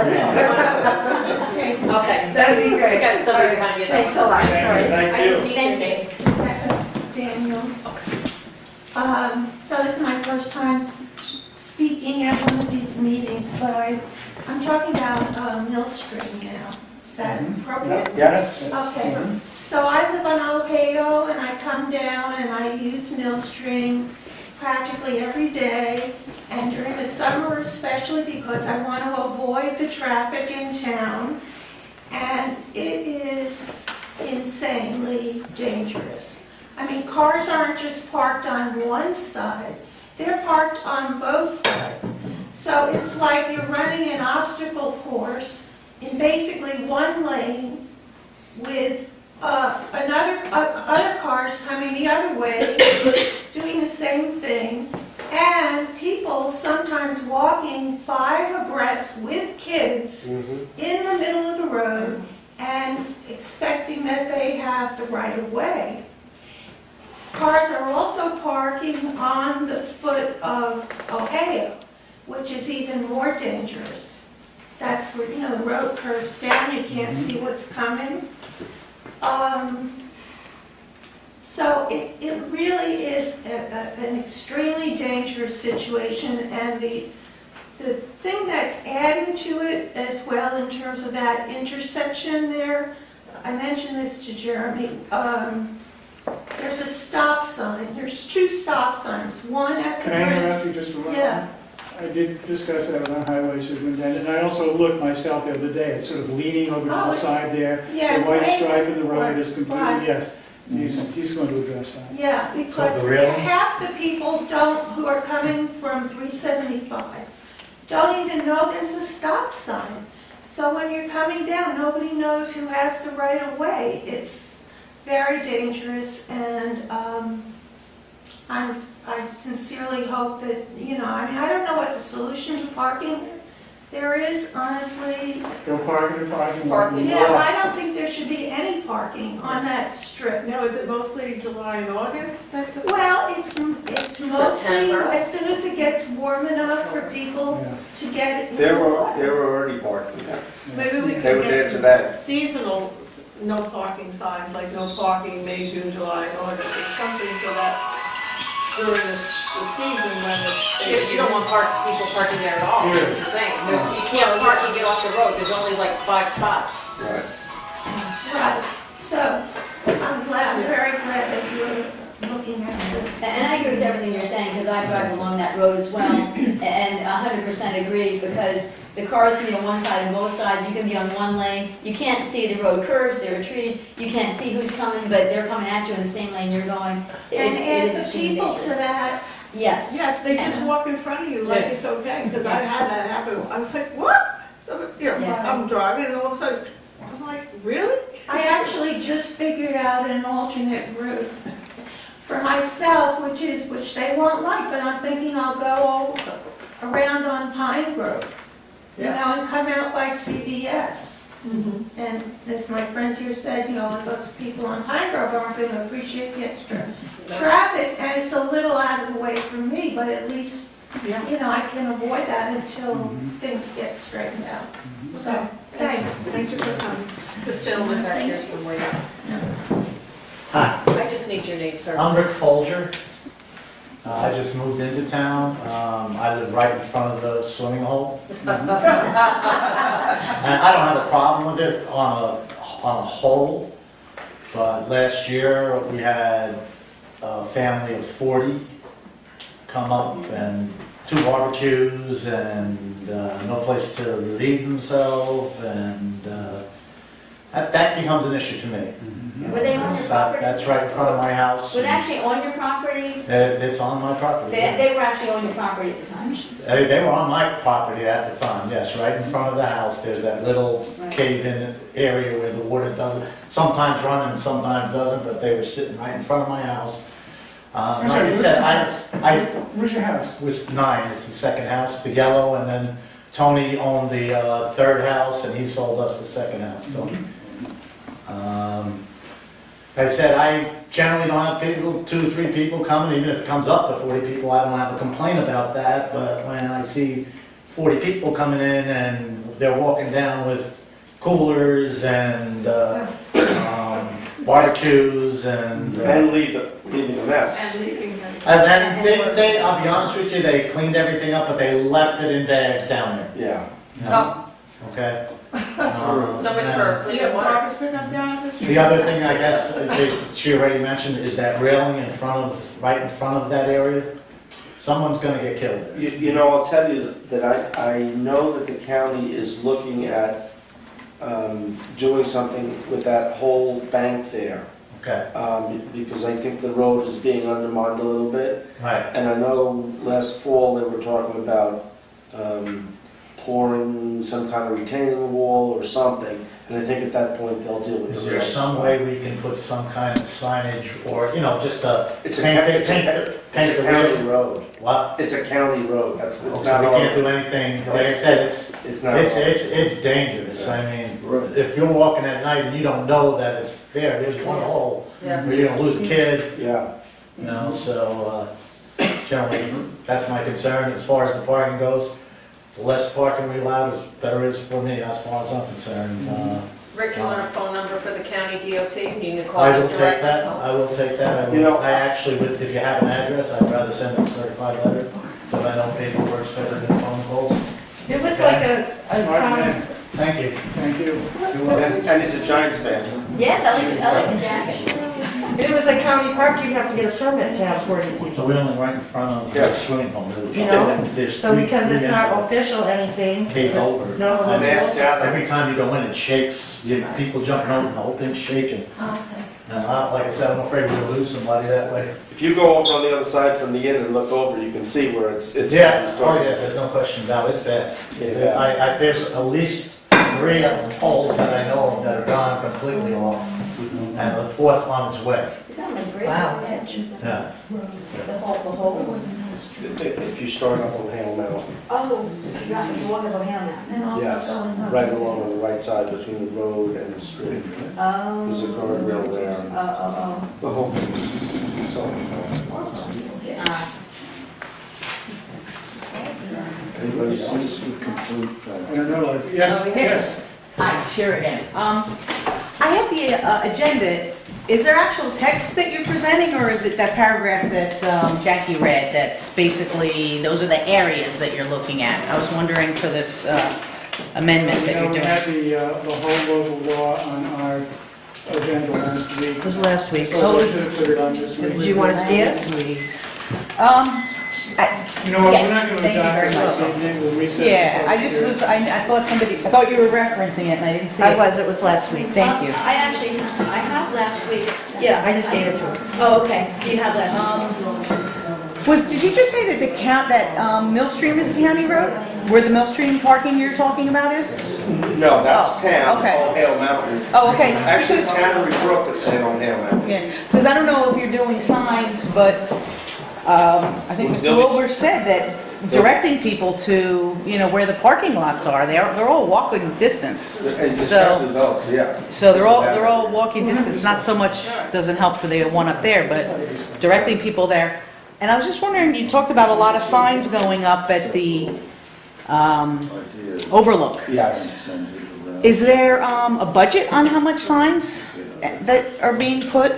Okay. That'd be great. I got somebody behind you. Thanks a lot, sorry. I just need your name. Daniels. So this is my first time speaking at one of these meetings, but I'm talking about Millstream now. Is that appropriate? Yes. Okay. So I live on Ohio, and I come down and I use Millstream practically every day, and during the summer especially because I want to avoid the traffic in town, and it is insanely dangerous. Cars aren't just parked on one side, they're parked on both sides. So it's like you're running an obstacle course in basically one lane with other cars coming the other way, doing the same thing, and people sometimes walking 5 abreast with kids in the middle of the road and expecting that they have the right of way. Cars are also parking on the foot of Ohio. which is even more dangerous. That's where, the road curves down, you can't see what's coming. So it really is an extremely dangerous situation, and the thing that's adding to it as well in terms of that intersection there, I mentioned this to Jeremy, there's a stop sign, there's 2 stop signs, one at the Can I bridge. interrupt you just for a moment? Yeah. I did discuss that with our highway superintendent, and I also looked myself the other day, it's sort of leaning over to Oh, the it's- side there. Yeah, The white right stripe in the before- road is completely, right. yes, he's going to address that. Yeah, because So the railing? half the people who are coming from 375 don't even know there's a stop sign. So when you're coming down, nobody knows who has the right of way. It's very dangerous, and I sincerely hope that, I don't know what the solution to parking there is, honestly. Go park in the parking lot. Parking. Yeah, I don't think there should be any parking on that strip. Now, is it mostly July and August? Well, it's mostly, September. as soon as it gets warm enough for people Yeah. to get in They the were water. already parking there. Maybe we They were could there get some today. seasonal, no parking signs, like no parking May, June, July, and August, or something so that during the season when You don't want people parking there at all, that's what you're saying. You can't park and get off the road, there's only like 5 spots. Right. Right, so I'm very glad that you're looking at this. And I agree with everything you're saying, because I drive along that road as well, and 100% agree, because the cars can be on one side and both sides, you can be on one lane, you can't see the road curves, there are trees, you can't see who's coming, but they're coming at you in the same lane you're going. It And is add the extremely people to dangerous. that, Yes. Yes, they just walk in front of you like it's okay, because I had that happen. I was like, what? So, Yeah. I'm driving and all of a sudden, I'm like, really? I actually just figured out an alternate route for myself, which they won't like, but I'm thinking I'll go around on Pine Grove, and come out by CVS. And as my friend here said, those people on Pine Grove aren't going to appreciate the extra traffic, and it's a little out of the way for me, but at least, I can avoid that until things get straightened out. So, thanks. Thank you for coming. This gentleman back here's from Wayne. Hi, I just need your name, sir. I'm Rick Folger. I just moved into town. I live right in front of the swimming hole. And I don't have a problem with it on a whole, but last year we had a family of 40 come up and 2 barbecues and no place to relieve themselves, and that becomes an issue to me. Were they on your property? That's right in front of my house. Were they actually on your property? It's on my property. yeah. They were actually on your property at the time? They were on my property at the time, yes, right in front of the house. There's that little cave-in area where the water doesn't, sometimes run and sometimes doesn't, but they were sitting right in front of my house. Like I said, I Where's your house? was 9, it's the second house, the yellow, and then Tony owned the third house, and he sold us the second house, Tony. Like I said, I generally don't have people, 2 or 3 people coming, even if it comes up to 40 people, I don't have a complaint about that, but when I see 40 people coming in and they're walking down with coolers and barbecues and Leaving a mess. And leaving them. and then they, I'll be honest with you, they cleaned everything up, but they left it in bags down there. Yeah. You know? Okay? So much for clean water. Garbage pickup down at the street? The other thing, I guess, she already mentioned, is that railing right in front of that area. Someone's gonna get killed. I'll tell you that I know that the county is looking at doing something with that whole bank there. Okay, Because I think the road is being undermined a little bit. right. And I know last fall they were talking about pouring some kind of retaining wall or something. And I think at that point they'll deal with the Is there rest. some way we can put some kind of signage or, just It's a paint county the road. What? It's a county road. It's So not we our. can't do anything, like I said, It's not. it's dangerous. I mean, if you're walking at night and you don't know that it's there's one hole Yeah. where you're gonna lose a kid, Yeah. so, Generally, that's my concern. As far as the parking goes, the less parking we allow, the better it is for me, as far as I'm concerned. Rick, you want a phone number for the county DOT? You can call I them will take directly. that, I will take that. You know- I actually would, if you have an address, I'd rather send a certified letter, because I know paperwork's better than phone calls. It was like a Smart county, man. Thank you. Thank you. And he's a Giants fan. Yes, I like the jacket. if it was a county park, you'd have to get a permit to have 40 people. So we're only right in front of the Yes. swimming pool. You know, There's So because it's three not entrances. official anything. Cave over. No, And no. every time you go in, it shakes. You have people jumping over, the whole thing's shaking. Okay. And like I said, I'm afraid we'll lose somebody that way. If you go over on the other side from the inn and look over, you can see where it's. Yeah, oh yeah, there's no question about it, it's bad. Yeah. There's at least 3 poles that I know of that are gone completely off, and the 4th on its way. Is that on the bridge? Wow. Yeah. The whole. If you start up on Hale Mountain, Oh, you're walking up O'Hare now. And also yes, going up. right along on the right side between the road and the street. Oh. There's a guardrail there. Oh. The whole thing is so. Anybody else would complete that? I don't know, yes, Oh, yeah. yes. Hi, Sheridan. I have the agenda. Is there actual text that you're presenting, or is it that paragraph that Jackie read that's basically, those are the areas that you're looking at? I was wondering for this amendment that you're We doing. had the whole local law on our agenda last week. It was last week. So we should have put it on this Do week. you want to see it? Last week's. You know what, we're Yes, not going to thank you adopt very this much. this evening, we'll recess. the Yeah, I public just hearing. was, I thought you were referencing it and I didn't see it. It was last week, thank you. I actually, I have last week's. Yes. I just gave it to her. Oh, okay, so you have last week's. Did you just say that that Mill Stream is a county road? Where the Mill Stream parking you're talking about is? No, that's Oh, town, okay. on Hale Mountain. Oh, okay. Actually, Because- Tannery Brook is on Hale Mountain. Yeah, because I don't know if you're doing signs, but I think Mr. They'll be- Wilbur said that directing people to, where the parking lots are, they're all walking distance. Especially those, yeah. So they're all walking distance, not so much, doesn't help for the one up there, but directing people there. And I was just wondering, you talked about a lot of signs going up at the Ideas. overlook. Yes. Send it around. Is there a budget on how much signs that are being put?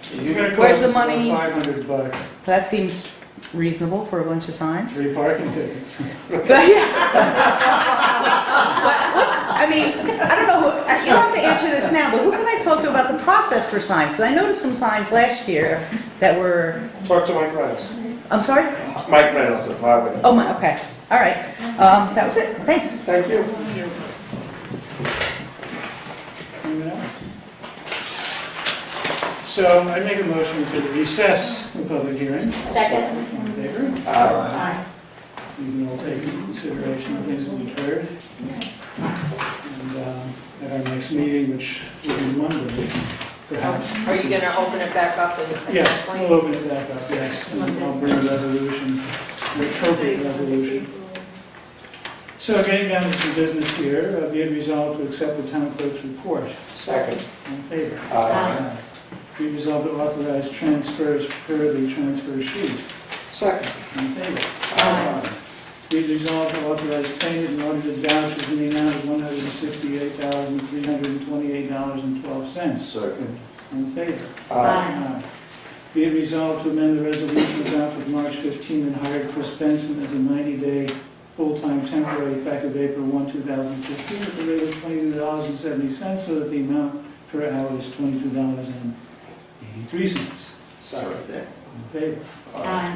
It's gonna Where's cost the us about money? $500, That seems reasonable for a bunch of signs. 3 parking tickets. But yeah. I don't know, you don't have to answer this now, but who can I talk to about the process for signs? Because I noticed some signs last year that were, Talk to Mike Reynolds. I'm sorry? Mike Reynolds, the highway. Oh, okay, all right. That was it, thanks. Thank you. Anyone else? So I make a motion to recess the public hearing. Second. All in favor? Aye. You can all take into consideration the things that we've heard. And at our next meeting, which will be Monday, perhaps. Are you going to open it back up and Yes, explain? we'll open it back up, yes, and I'll bring a resolution, an appropriate resolution. So getting down to some business here, be it resolved to accept the town clerk's report. Second. All in favor? Aye. Be resolved to authorize transfers per the transfer sheet. Second. All in favor? Be resolved to authorize payment in audited vouchers in the amount of $168,328.12. Second. All in favor? Aye. Be it resolved to amend the resolution adopted March 15 and hired Chris Benson as a 90-day full-time temporary effective April 1, 2016 at the rate of $22.70 so that the amount per hour is $22.83. Second. In favor? Aye.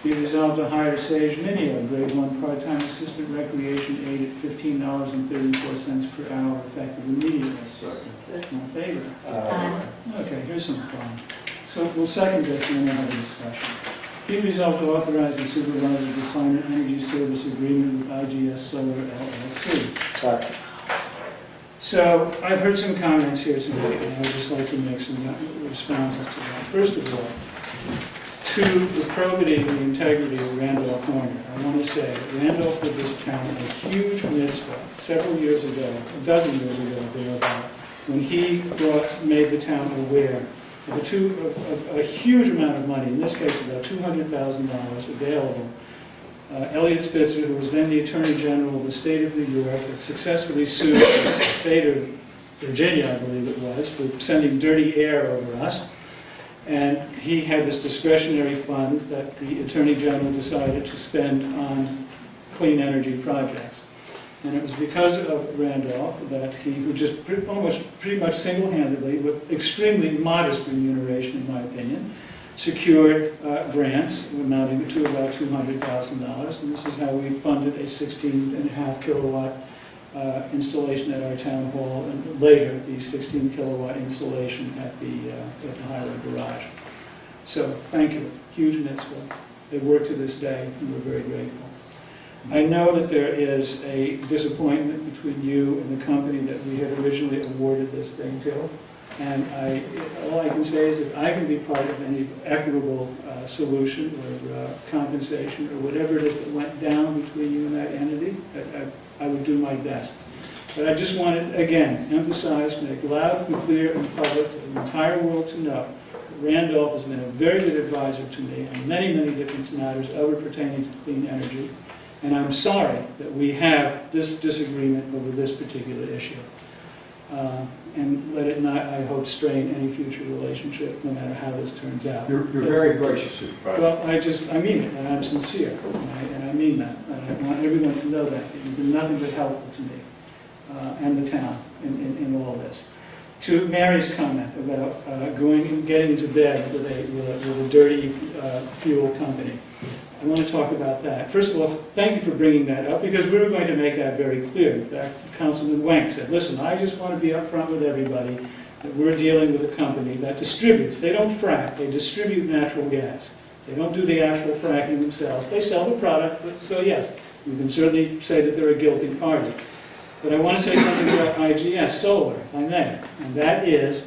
Be resolved to hire Sage Minio, grade 1 part-time assistant recreation aide at $15.34 per hour effective immediately. All in favor? Aye. Okay, here's some fun. So we'll second this and then we'll have a discussion. Be resolved to authorize the supervisor to sign an energy service agreement with IGS Solar LLC. Second. So I've heard some comments here tonight, and I would just like to make some responses to that. First of all, to the probity and the integrity of Randolph Corner, I want to say that Randolph did this town a huge mitzvah several years ago, a dozen years ago, thereabout, when he made the town aware a huge amount of money, in this case about $200,000 available. Elliot Spitzer, who was then the Attorney General of the state of New York, had successfully sued the state of Virginia, I believe it was, for sending dirty air over us. And he had this discretionary fund that the Attorney General decided to spend on clean energy projects. And it was because of Randolph that he would just pretty much single-handedly, with extremely modest remuneration, in my opinion, secured grants amounting to about $200,000. And this is how we funded a 16.5 kilowatt installation at our town hall, and later the 16 kilowatt installation at the Highway Garage. So thank you, huge mitzvah. They work to this day, and we're very grateful. I know that there is a disappointment between you and the company that we had originally awarded this thing to. And all I can say is that I can be part of any equitable solution or compensation or whatever it is that went down between you and that entity, I would do my best. But I just wanted, again, emphasize, make loud and clear in public to the entire world to know that Randolph has been a very good advisor to me on many, many different matters ever pertaining to clean energy. And I'm sorry that we have this disagreement over this particular issue. And let it not, I hope, strain any future relationship, no matter how this turns out. You're very gracious, Supervisor. Well, I mean it, and I'm sincere, and I mean that. And I want everyone to know that. You've been nothing but helpful to me and the town in all this. To Mary's comment about going and getting into bed with a dirty fuel company, I want to talk about that. First of all, thank you for bringing that up, because we were going to make that very clear. In fact, Councilman Wenk said, listen, I just want to be upfront with everybody that we're dealing with a company that distributes. They don't frack, they distribute natural gas. They don't do the actual fracking themselves. They sell the product, so yes, you can certainly say that they're a guilty party. But I want to say something about IGS Solar, if I may, and that is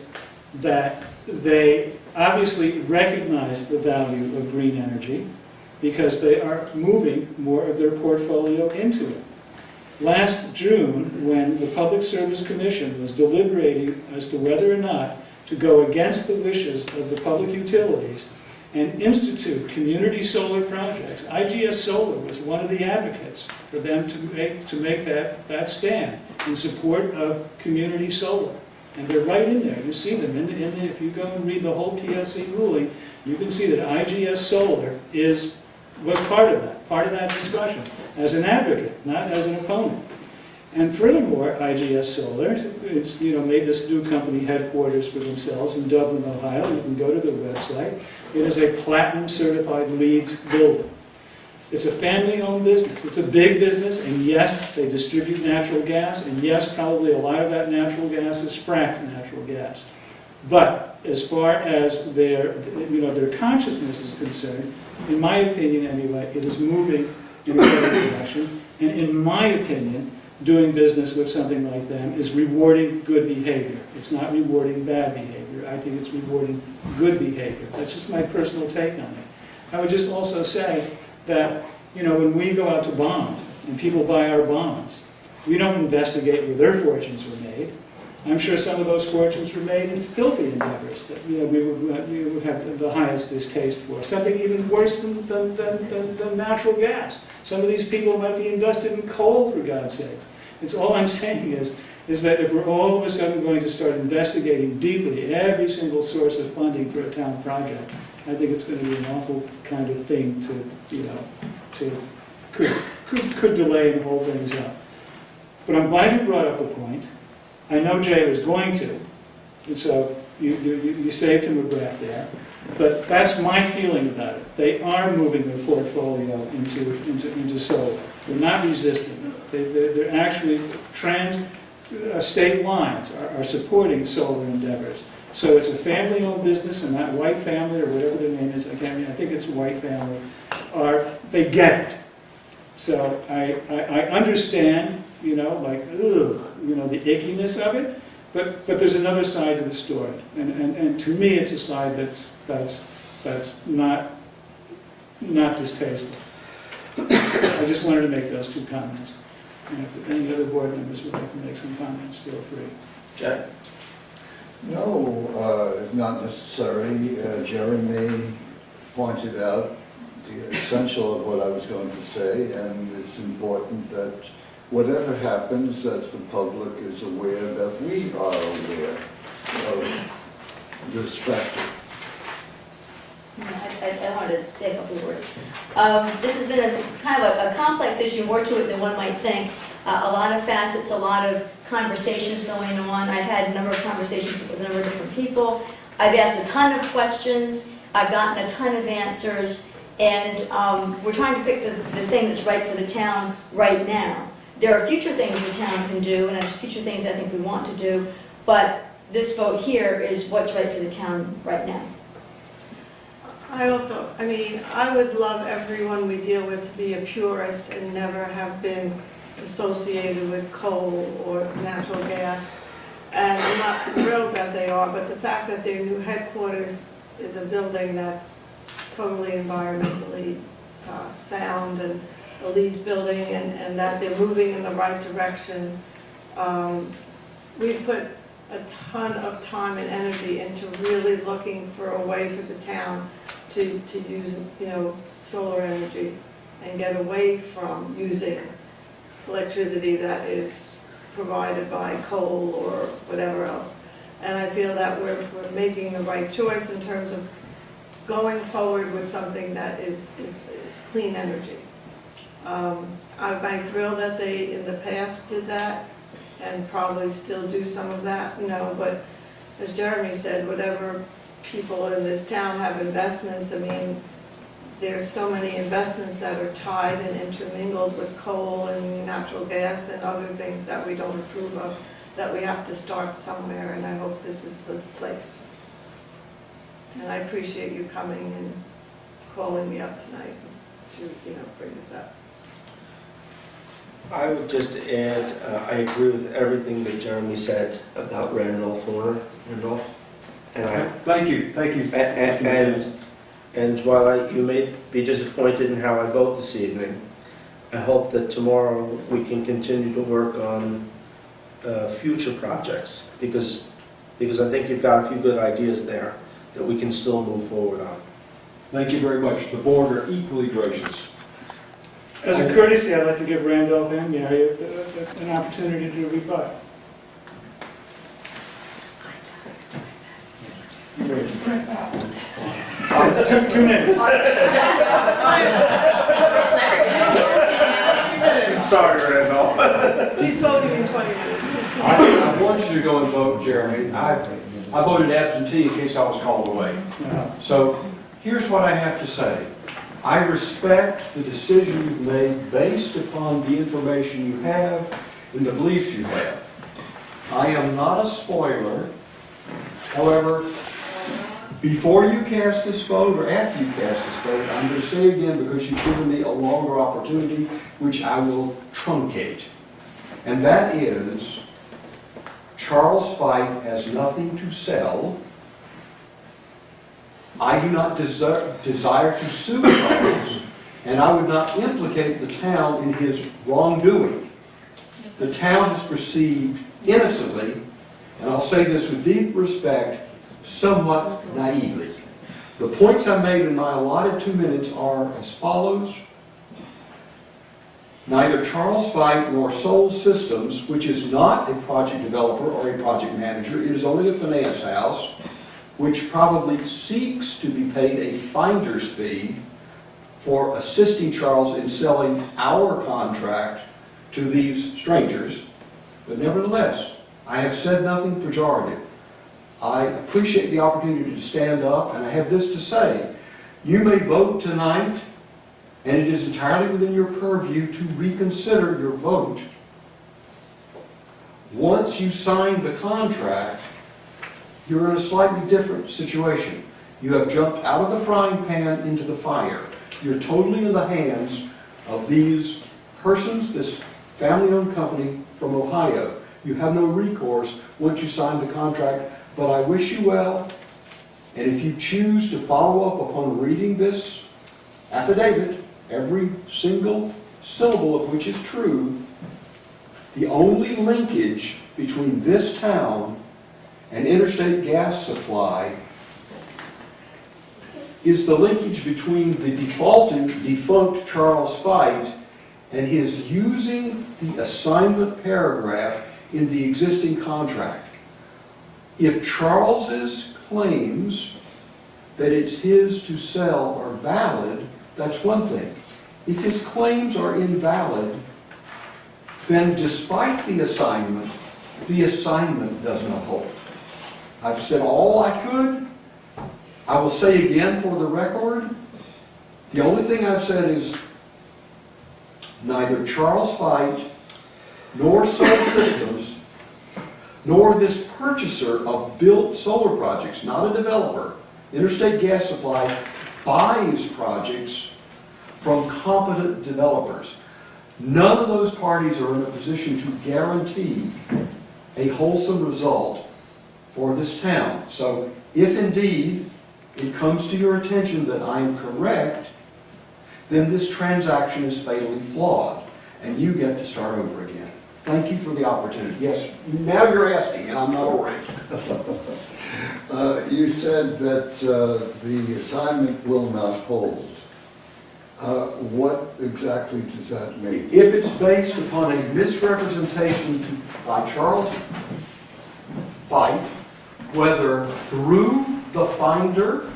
that they obviously recognize the value of green energy, because they are moving more of their portfolio into it. Last June, when the Public Service Commission was deliberating as to whether or not to go against the wishes of the public utilities and institute community solar projects, IGS Solar was one of the advocates for them to make that stand in support of community solar. And they're right in there. You see them if you go and read the whole PSC ruling, you can see that IGS Solar was part of that discussion, as an advocate, not as an opponent. And furthermore, IGS Solar, it's made this new company headquarters for themselves in Dublin, Ohio. You can go to their website. It is a platinum certified LEED building. It's a family-owned business. It's a big business, and yes, they distribute natural gas, and yes, probably a lot of that natural gas is fracked natural gas. But as far as their consciousness is concerned, in my opinion anyway, it is moving in a better direction. And in my opinion, doing business with something like them is rewarding good behavior. It's not rewarding bad behavior. I think it's rewarding good behavior. That's just my personal take on it. I would just also say that, when we go out to bond and people buy our bonds, we don't investigate where their fortunes were made. I'm sure some of those fortunes were made in filthy endeavors that we would have the highest distaste for. Something even worse than natural gas. Some of these people might be invested in coal, for God's sakes. It's all I'm saying is that if we're all of a sudden going to start investigating deeply every single source of funding for a town project, I think it's going to be an awful kind of thing could delay and hold things up. But I'm glad you brought up the point. I know Jay was going to, and so you saved him a breath there. But that's my feeling about it. They are moving their portfolio into solar. They're not resisting it. They're actually state lines are supporting solar endeavors. So it's a family-owned business, and that White family, or whatever their name is, I think it's White family, they get it. So I understand, the ickiness of it, but there's another side to the story, and to me it's a side that's not distasteful. I just wanted to make those two comments. And if any other board members would like to make some comments, feel free. Jack? No, not necessary. Jeremy pointed out the essential of what I was going to say, and it's important that whatever happens, that the public is aware that we are aware of this factor. I wanted to say a couple of words. This has been a kind of a complex issue, more to it than one might think. A lot of facets, a lot of conversations going on. I've had a number of conversations with a number of different people. I've asked a ton of questions. I've gotten a ton of answers. And we're trying to pick the thing that's right for the town right now. There are future things the town can do, and there's future things I think we want to do. But this vote here is what's right for the town right now. I would love everyone we deal with to be a purist and never have been associated with coal or natural gas. And I'm not thrilled that they are, but the fact that their new headquarters is a building that's totally environmentally sound and a LEEDs building, and that they're moving in the right direction. We've put a ton of time and energy into really looking for a way for the town to use, solar energy and get away from using electricity that is provided by coal or whatever else. And I feel that we're making the right choice in terms of going forward with something that is clean energy. I'm thrilled that they in the past did that and probably still do some of that, but as Jeremy said, whatever people in this town have investments, there's so many investments that are tied and intermingled with coal and natural gas and other things that we don't approve of, that we have to start somewhere, and I hope this is the place. And I appreciate you coming and calling me up tonight to, bring this up. I would just add, I agree with everything that Jeremy said about Randolph. And Thank you. and while you may be disappointed in how I vote this evening, I hope that tomorrow we can continue to work on future projects, because I think you've got a few good ideas there that we can still move forward on. Thank you very much. The board are equally gracious. As a courtesy, I'd like to give Randolph and Mary an opportunity to rebut. Two minutes. Sorry, Randolph. He's voting in 20 minutes. I want you to go and vote, Jeremy. I voted absentee in case I was called away. So here's what I have to say. I respect the decision you've made based upon the information you have and the beliefs you have. I am not a spoiler. However, before you cast this vote or after you cast this vote, I'm going to say again, because you've given me a longer opportunity, which I will truncate. And that is, Charles Fight has nothing to sell. I do not desire to sue Charles, and I would not implicate the town in his wrongdoing. The town has proceeded innocently, and I'll say this with deep respect, somewhat naively. The points I made in my allotted 2 minutes are as follows. Neither Charles Fight nor Soul Systems, which is not a project developer or a project manager, it is only a finance house, which probably seeks to be paid a finder's fee for assisting Charles in selling our contract to these strangers. But nevertheless, I have said nothing pejorative. I appreciate the opportunity to stand up, and I have this to say. You may vote tonight, and it is entirely within your purview to reconsider your vote. Once you sign the contract, you're in a slightly different situation. You have jumped out of the frying pan into the fire. You're totally in the hands of these persons, this family-owned company from Ohio. You have no recourse once you sign the contract, but I wish you well. And if you choose to follow up upon reading this affidavit, every single syllable of which is true, the only linkage between this town and interstate gas supply is the linkage between the defunct Charles Fite and his using the assignment paragraph in the existing contract. If Charles's claims that it's his to sell are valid, that's one thing. If his claims are invalid, then despite the assignment does not hold. I've said all I could. I will say again for the record, the only thing I've said is neither Charles Fite nor Solar Systems nor this purchaser of built solar projects, not a developer, Interstate Gas Supply buys projects from competent developers. None of those parties are in a position to guarantee a wholesome result for this town. So if indeed it comes to your attention that I am correct, then this transaction is fatally flawed, and you get to start over again. Thank you for the opportunity. Yes, now you're asking, and I'm not worried. You said that the assignment will not hold. What exactly does that mean? If it's based upon a misrepresentation by Charles Fite, whether through the finder,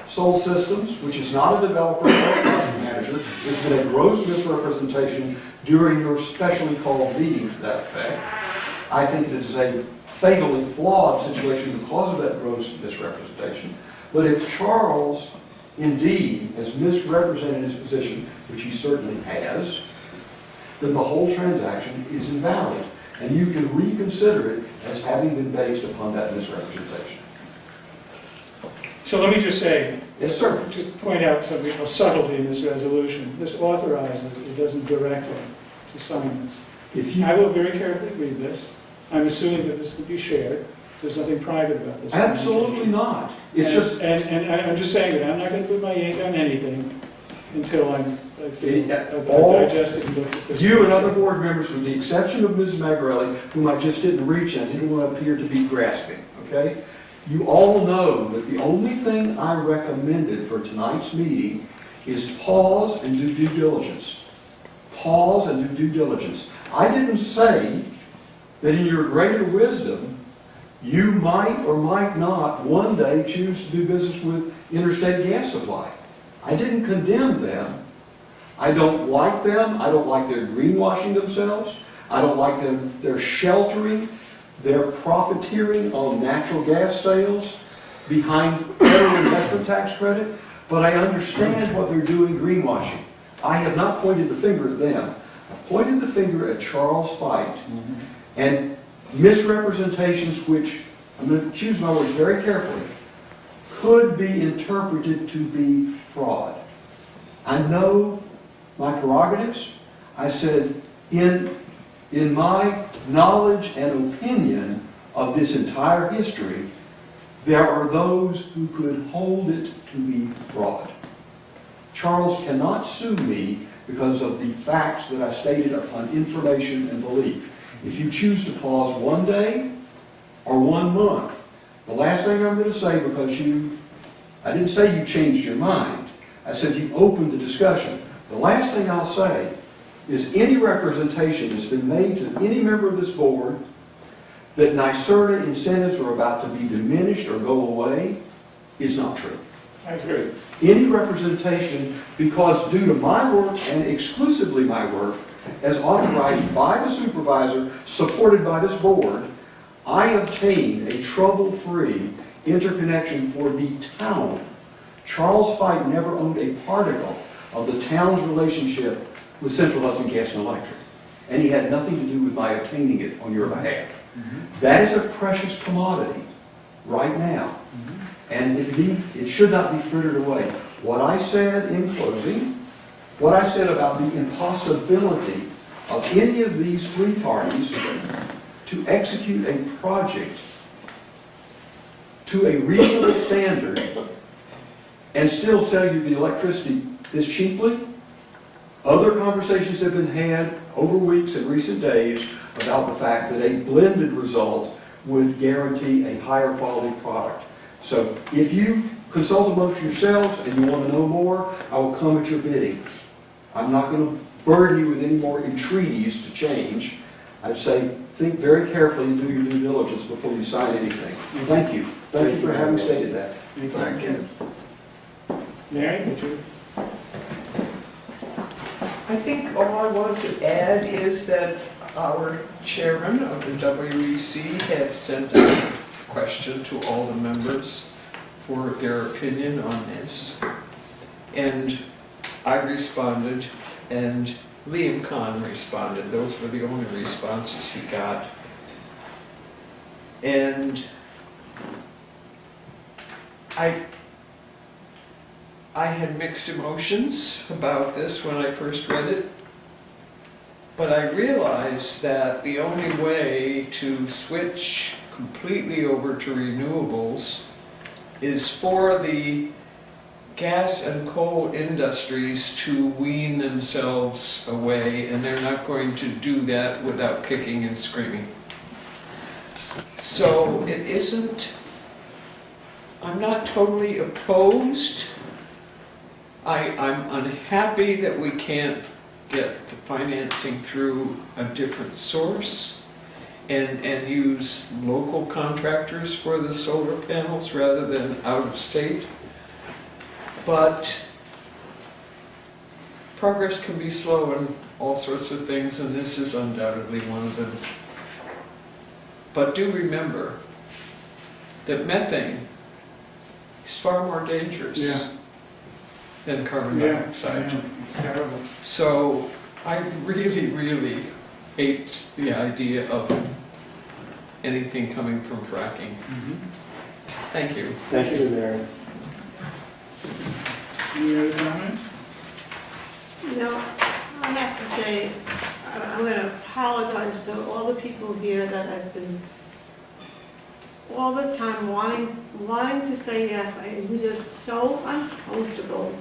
Soul Systems, which is not a developer or a project manager, there's been a gross misrepresentation during your specially called meeting to that effect. I think it is a fatally flawed situation because of that gross misrepresentation. But if Charles indeed has misrepresented his position, which he certainly has, then the whole transaction is invalid. And you can reconsider it as having been based upon that misrepresentation. So let me just say, Yes, sir. just point out something, a subtlety in this resolution. This authorizes, it doesn't direct him to sign this. If you I will very carefully read this. I'm assuming that this could be shared. There's nothing private about this. Absolutely not. It's And- just And I'm just saying that I'm not going to put my ink on anything until I feel I've all- digested and looked at this. you and other board members, with the exception of Mrs. Magarelli, whom I just didn't reach and didn't want to appear to be grasping, okay? You all know that the only thing I recommended for tonight's meeting is pause and do due diligence. Pause and do due diligence. I didn't say that in your greater wisdom, you might or might not one day choose to do business with Interstate Gas Supply. I didn't condemn them. I don't like them. I don't like their greenwashing themselves. I don't like them, their sheltering, their profiteering on natural gas sales behind federal investment tax credit. But I understand what they're doing greenwashing. I have not pointed the finger at them. I've pointed the finger at Charles Fite and misrepresentations which, I'm going to choose my words very carefully, could be interpreted to be fraud. I know my prerogatives. I said, in my knowledge and opinion of this entire history, there are those who could hold it to be fraud. Charles cannot sue me because of the facts that I stated upon information and belief. If you choose to pause one day or 1 month, the last thing I'm going to say, because I didn't say you changed your mind. I said you opened the discussion. The last thing I'll say is any representation that's been made to any member of this board that NYSERDA incentives are about to be diminished or go away is not true. I agree. Any representation, because due to my work and exclusively my work, as authorized by the supervisor, supported by this board, I obtained a trouble-free interconnection for the town. Charles Fite never owned a particle of the town's relationship with Central Hudson Gas and Electric. And he had nothing to do with my obtaining it on your behalf. That is a precious commodity right now. And it should not be frittered away. What I said in closing, what I said about the impossibility of any of these three parties to execute a project to a reasonable standard and still sell you the electricity this cheaply. Other conversations have been had over weeks and recent days about the fact that a blended result would guarantee a higher quality product. So if you consult amongst yourselves and you want to know more, I will come at your bidding. I'm not going to burden you with any more entreaties to change. I'd say, think very carefully and do your due diligence before you sign anything. Thank you. Thank you for having stated that. Thank you. Mary, would you? I think all I want to add is that our chairman of the WEC had sent a question to all the members for their opinion on this. And I responded, and Liam Kahn responded. Those were the only responses he got. And I had mixed emotions about this when I first read it, but I realized that the only way to switch completely over to renewables is for the gas and coal industries to wean themselves away, and they're not going to do that without kicking and screaming. So it isn't, I'm not totally opposed. I'm unhappy that we can't get the financing through a different source and use local contractors for the solar panels rather than out of state. But progress can be slow in all sorts of things, and this is undoubtedly one of them. But do remember that methane is far more dangerous than carbon dioxide. Yeah, it's terrible. So I really, really hate the idea of anything coming from fracking. Thank you. Thank you, Mary. Any other comments? You know, I have to say, I'm going to apologize to all the people here that I've been all this time wanting to say yes. I am just so uncomfortable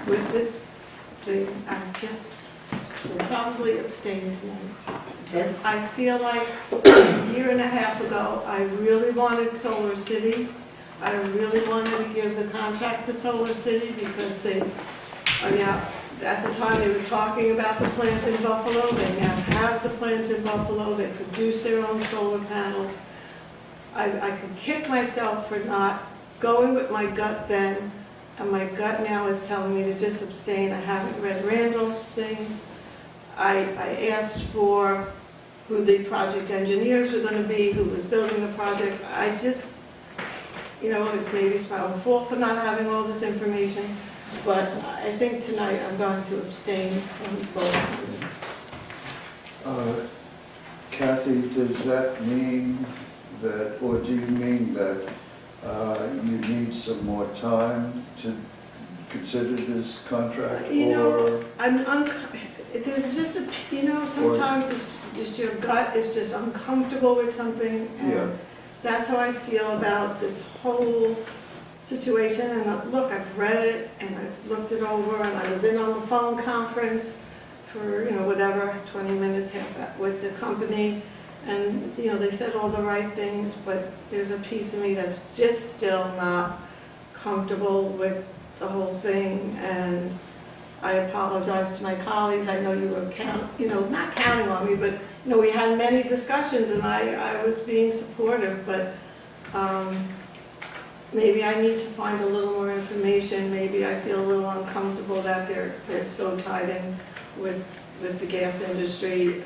with this thing. I just will probably abstain tonight. Okay. I feel like a year and a half ago, I really wanted Solar City. I really wanted to give the contract to Solar City because they are now, at the time they were talking about the plant in Buffalo. They now have the plant in Buffalo. They produce their own solar panels. I could kick myself for not going with my gut then, and my gut now is telling me to just abstain. I haven't read Randall's things. I asked for who the project engineers were going to be, who was building the project. I just, you know, it's my own fault for not having all this information, but I think tonight I'm going to abstain from voting on this. Kathy, does that mean that, or do you mean that you need some more time to consider this contract? You know, or there's just a, you know, sometimes it's just your gut is just uncomfortable with something, and Yeah. that's how I feel about this whole situation. And look, I've read it and I've looked it over, and I was in on the phone conference for, you know, whatever, 20 minutes, half that with the company. And, you know, they said all the right things, but there's a piece of me that's just still not comfortable with the whole thing. And I apologize to my colleagues. I know you were not counting on me, but, you know, we had many discussions and I was being supportive, but maybe I need to find a little more information. Maybe I feel a little uncomfortable that they're so tied in with the gas industry.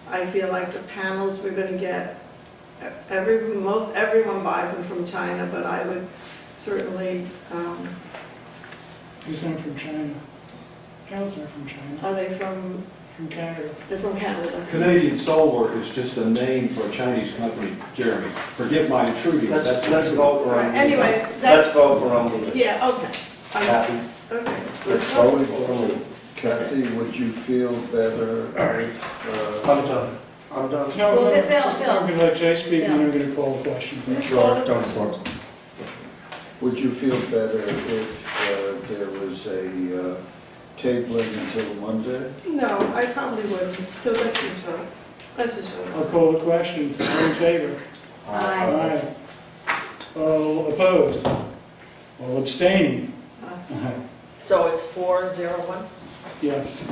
I feel like the panels we're going to get, most everyone buys them from China, but I would certainly, He's not from China. Cal's not from China. are they from Canada. They're from Canada. Canadian Solar is just a name for a Chinese company, Jeremy. Forgive my intruding. Let's vote All right, on, anyways, let's that's, vote on the yeah, okay. Kathy. Okay. Before we vote, Kathy, would you feel better if, I'm done. I'm done. No, Well, no, Bill, I'm going to let Jay speak and then I'm going to call the question. would you feel better if there was a tabling until Monday? No, I probably wouldn't, so let's just vote. This is for I'll call the question. All in favor? Aye. All opposed? All abstaining? Aye. So it's 401? Yes.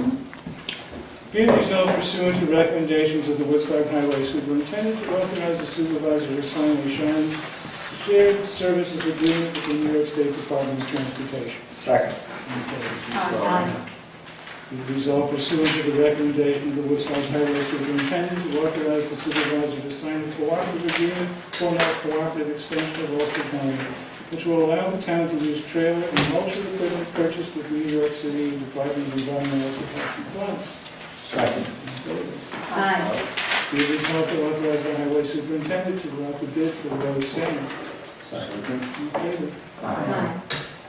Be it resolved pursuant to recommendations of the Woodstock Highway Superintendent to authorize the supervisor to sign a shared services agreement with the New York State Department of Transportation. Second. Aye. Be it resolved pursuant to the recommendation of the Woodstock Highway Superintendent to authorize the supervisor to sign a cooperative agreement for a cooperative extension of Ulster County, which will allow the town to use trailer and mulcher equipment purchased with New York City Department of Environmental Protection funds. Second. Aye. Be it resolved to authorize the highway superintendent to go out to bid for the road sand. Second. In favor? Aye.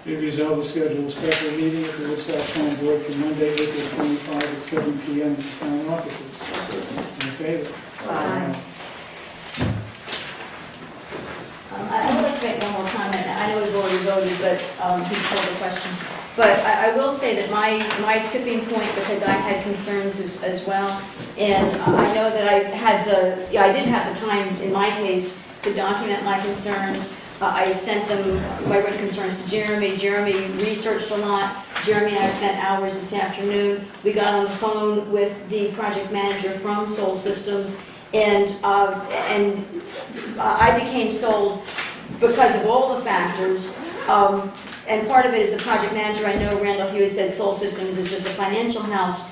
Be it resolved to schedule a special meeting at the Woodstock Town Board for Monday, April 25 at 7 p.m. at the town offices. In favor? Aye. I would like to make one more comment. I know we've already voted, but he called the question. But I will say that my tipping point, because I had concerns as well, and I know that I did have the time in my case to document my concerns. I sent them, my written concerns to Jeremy. Jeremy researched a lot. Jeremy and I spent hours this afternoon. We got on the phone with the project manager from Soul Systems, and I became sold because of all the factors. And part of it is the project manager. I know, Randolph, you had said Soul Systems is just a financial house.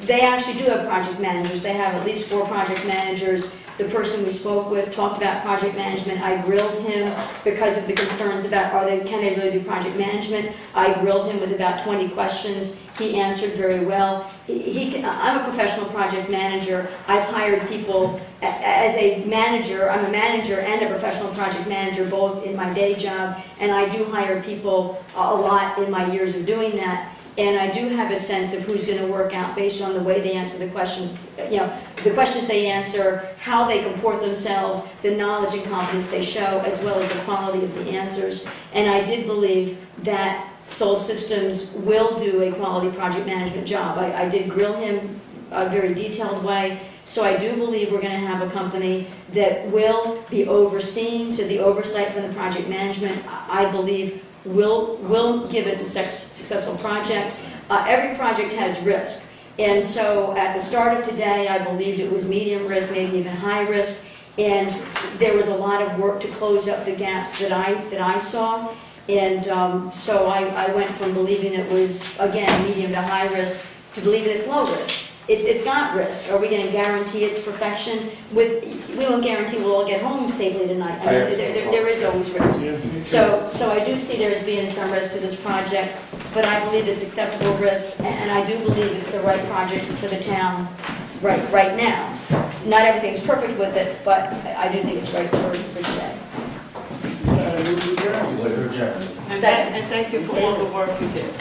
They actually do have project managers. They have at least 4 project managers. The person we spoke with talked about project management. I grilled him because of the concerns about can they really do project management. I grilled him with about 20 questions. He answered very well. I'm a professional project manager. I've hired people as a manager. I'm a manager and a professional project manager, both in my day job, and I do hire people a lot in my years of doing that. And I do have a sense of who's going to work out based on the way they answer the questions, the questions they answer, how they comport themselves, the knowledge and confidence they show, as well as the quality of the answers. And I did believe that Soul Systems will do a quality project management job. I did grill him a very detailed way. So I do believe we're going to have a company that will be overseen, so the oversight from the project management, I believe, will give us a successful project. Every project has risk. And so at the start of today, I believed it was medium risk, maybe even high risk. And there was a lot of work to close up the gaps that I saw. And so I went from believing it was, again, medium to high risk to believing it's low risk. It's not risk. Are we going to guarantee its perfection? We won't guarantee we'll all get home safely tonight. I mean, there is always risk. So I do see there as being some risk to this project, but I believe it's acceptable risk, and I do believe it's the right project for the town right now. Not everything's perfect with it, but I do think it's right for today. And thank you for all the work you did.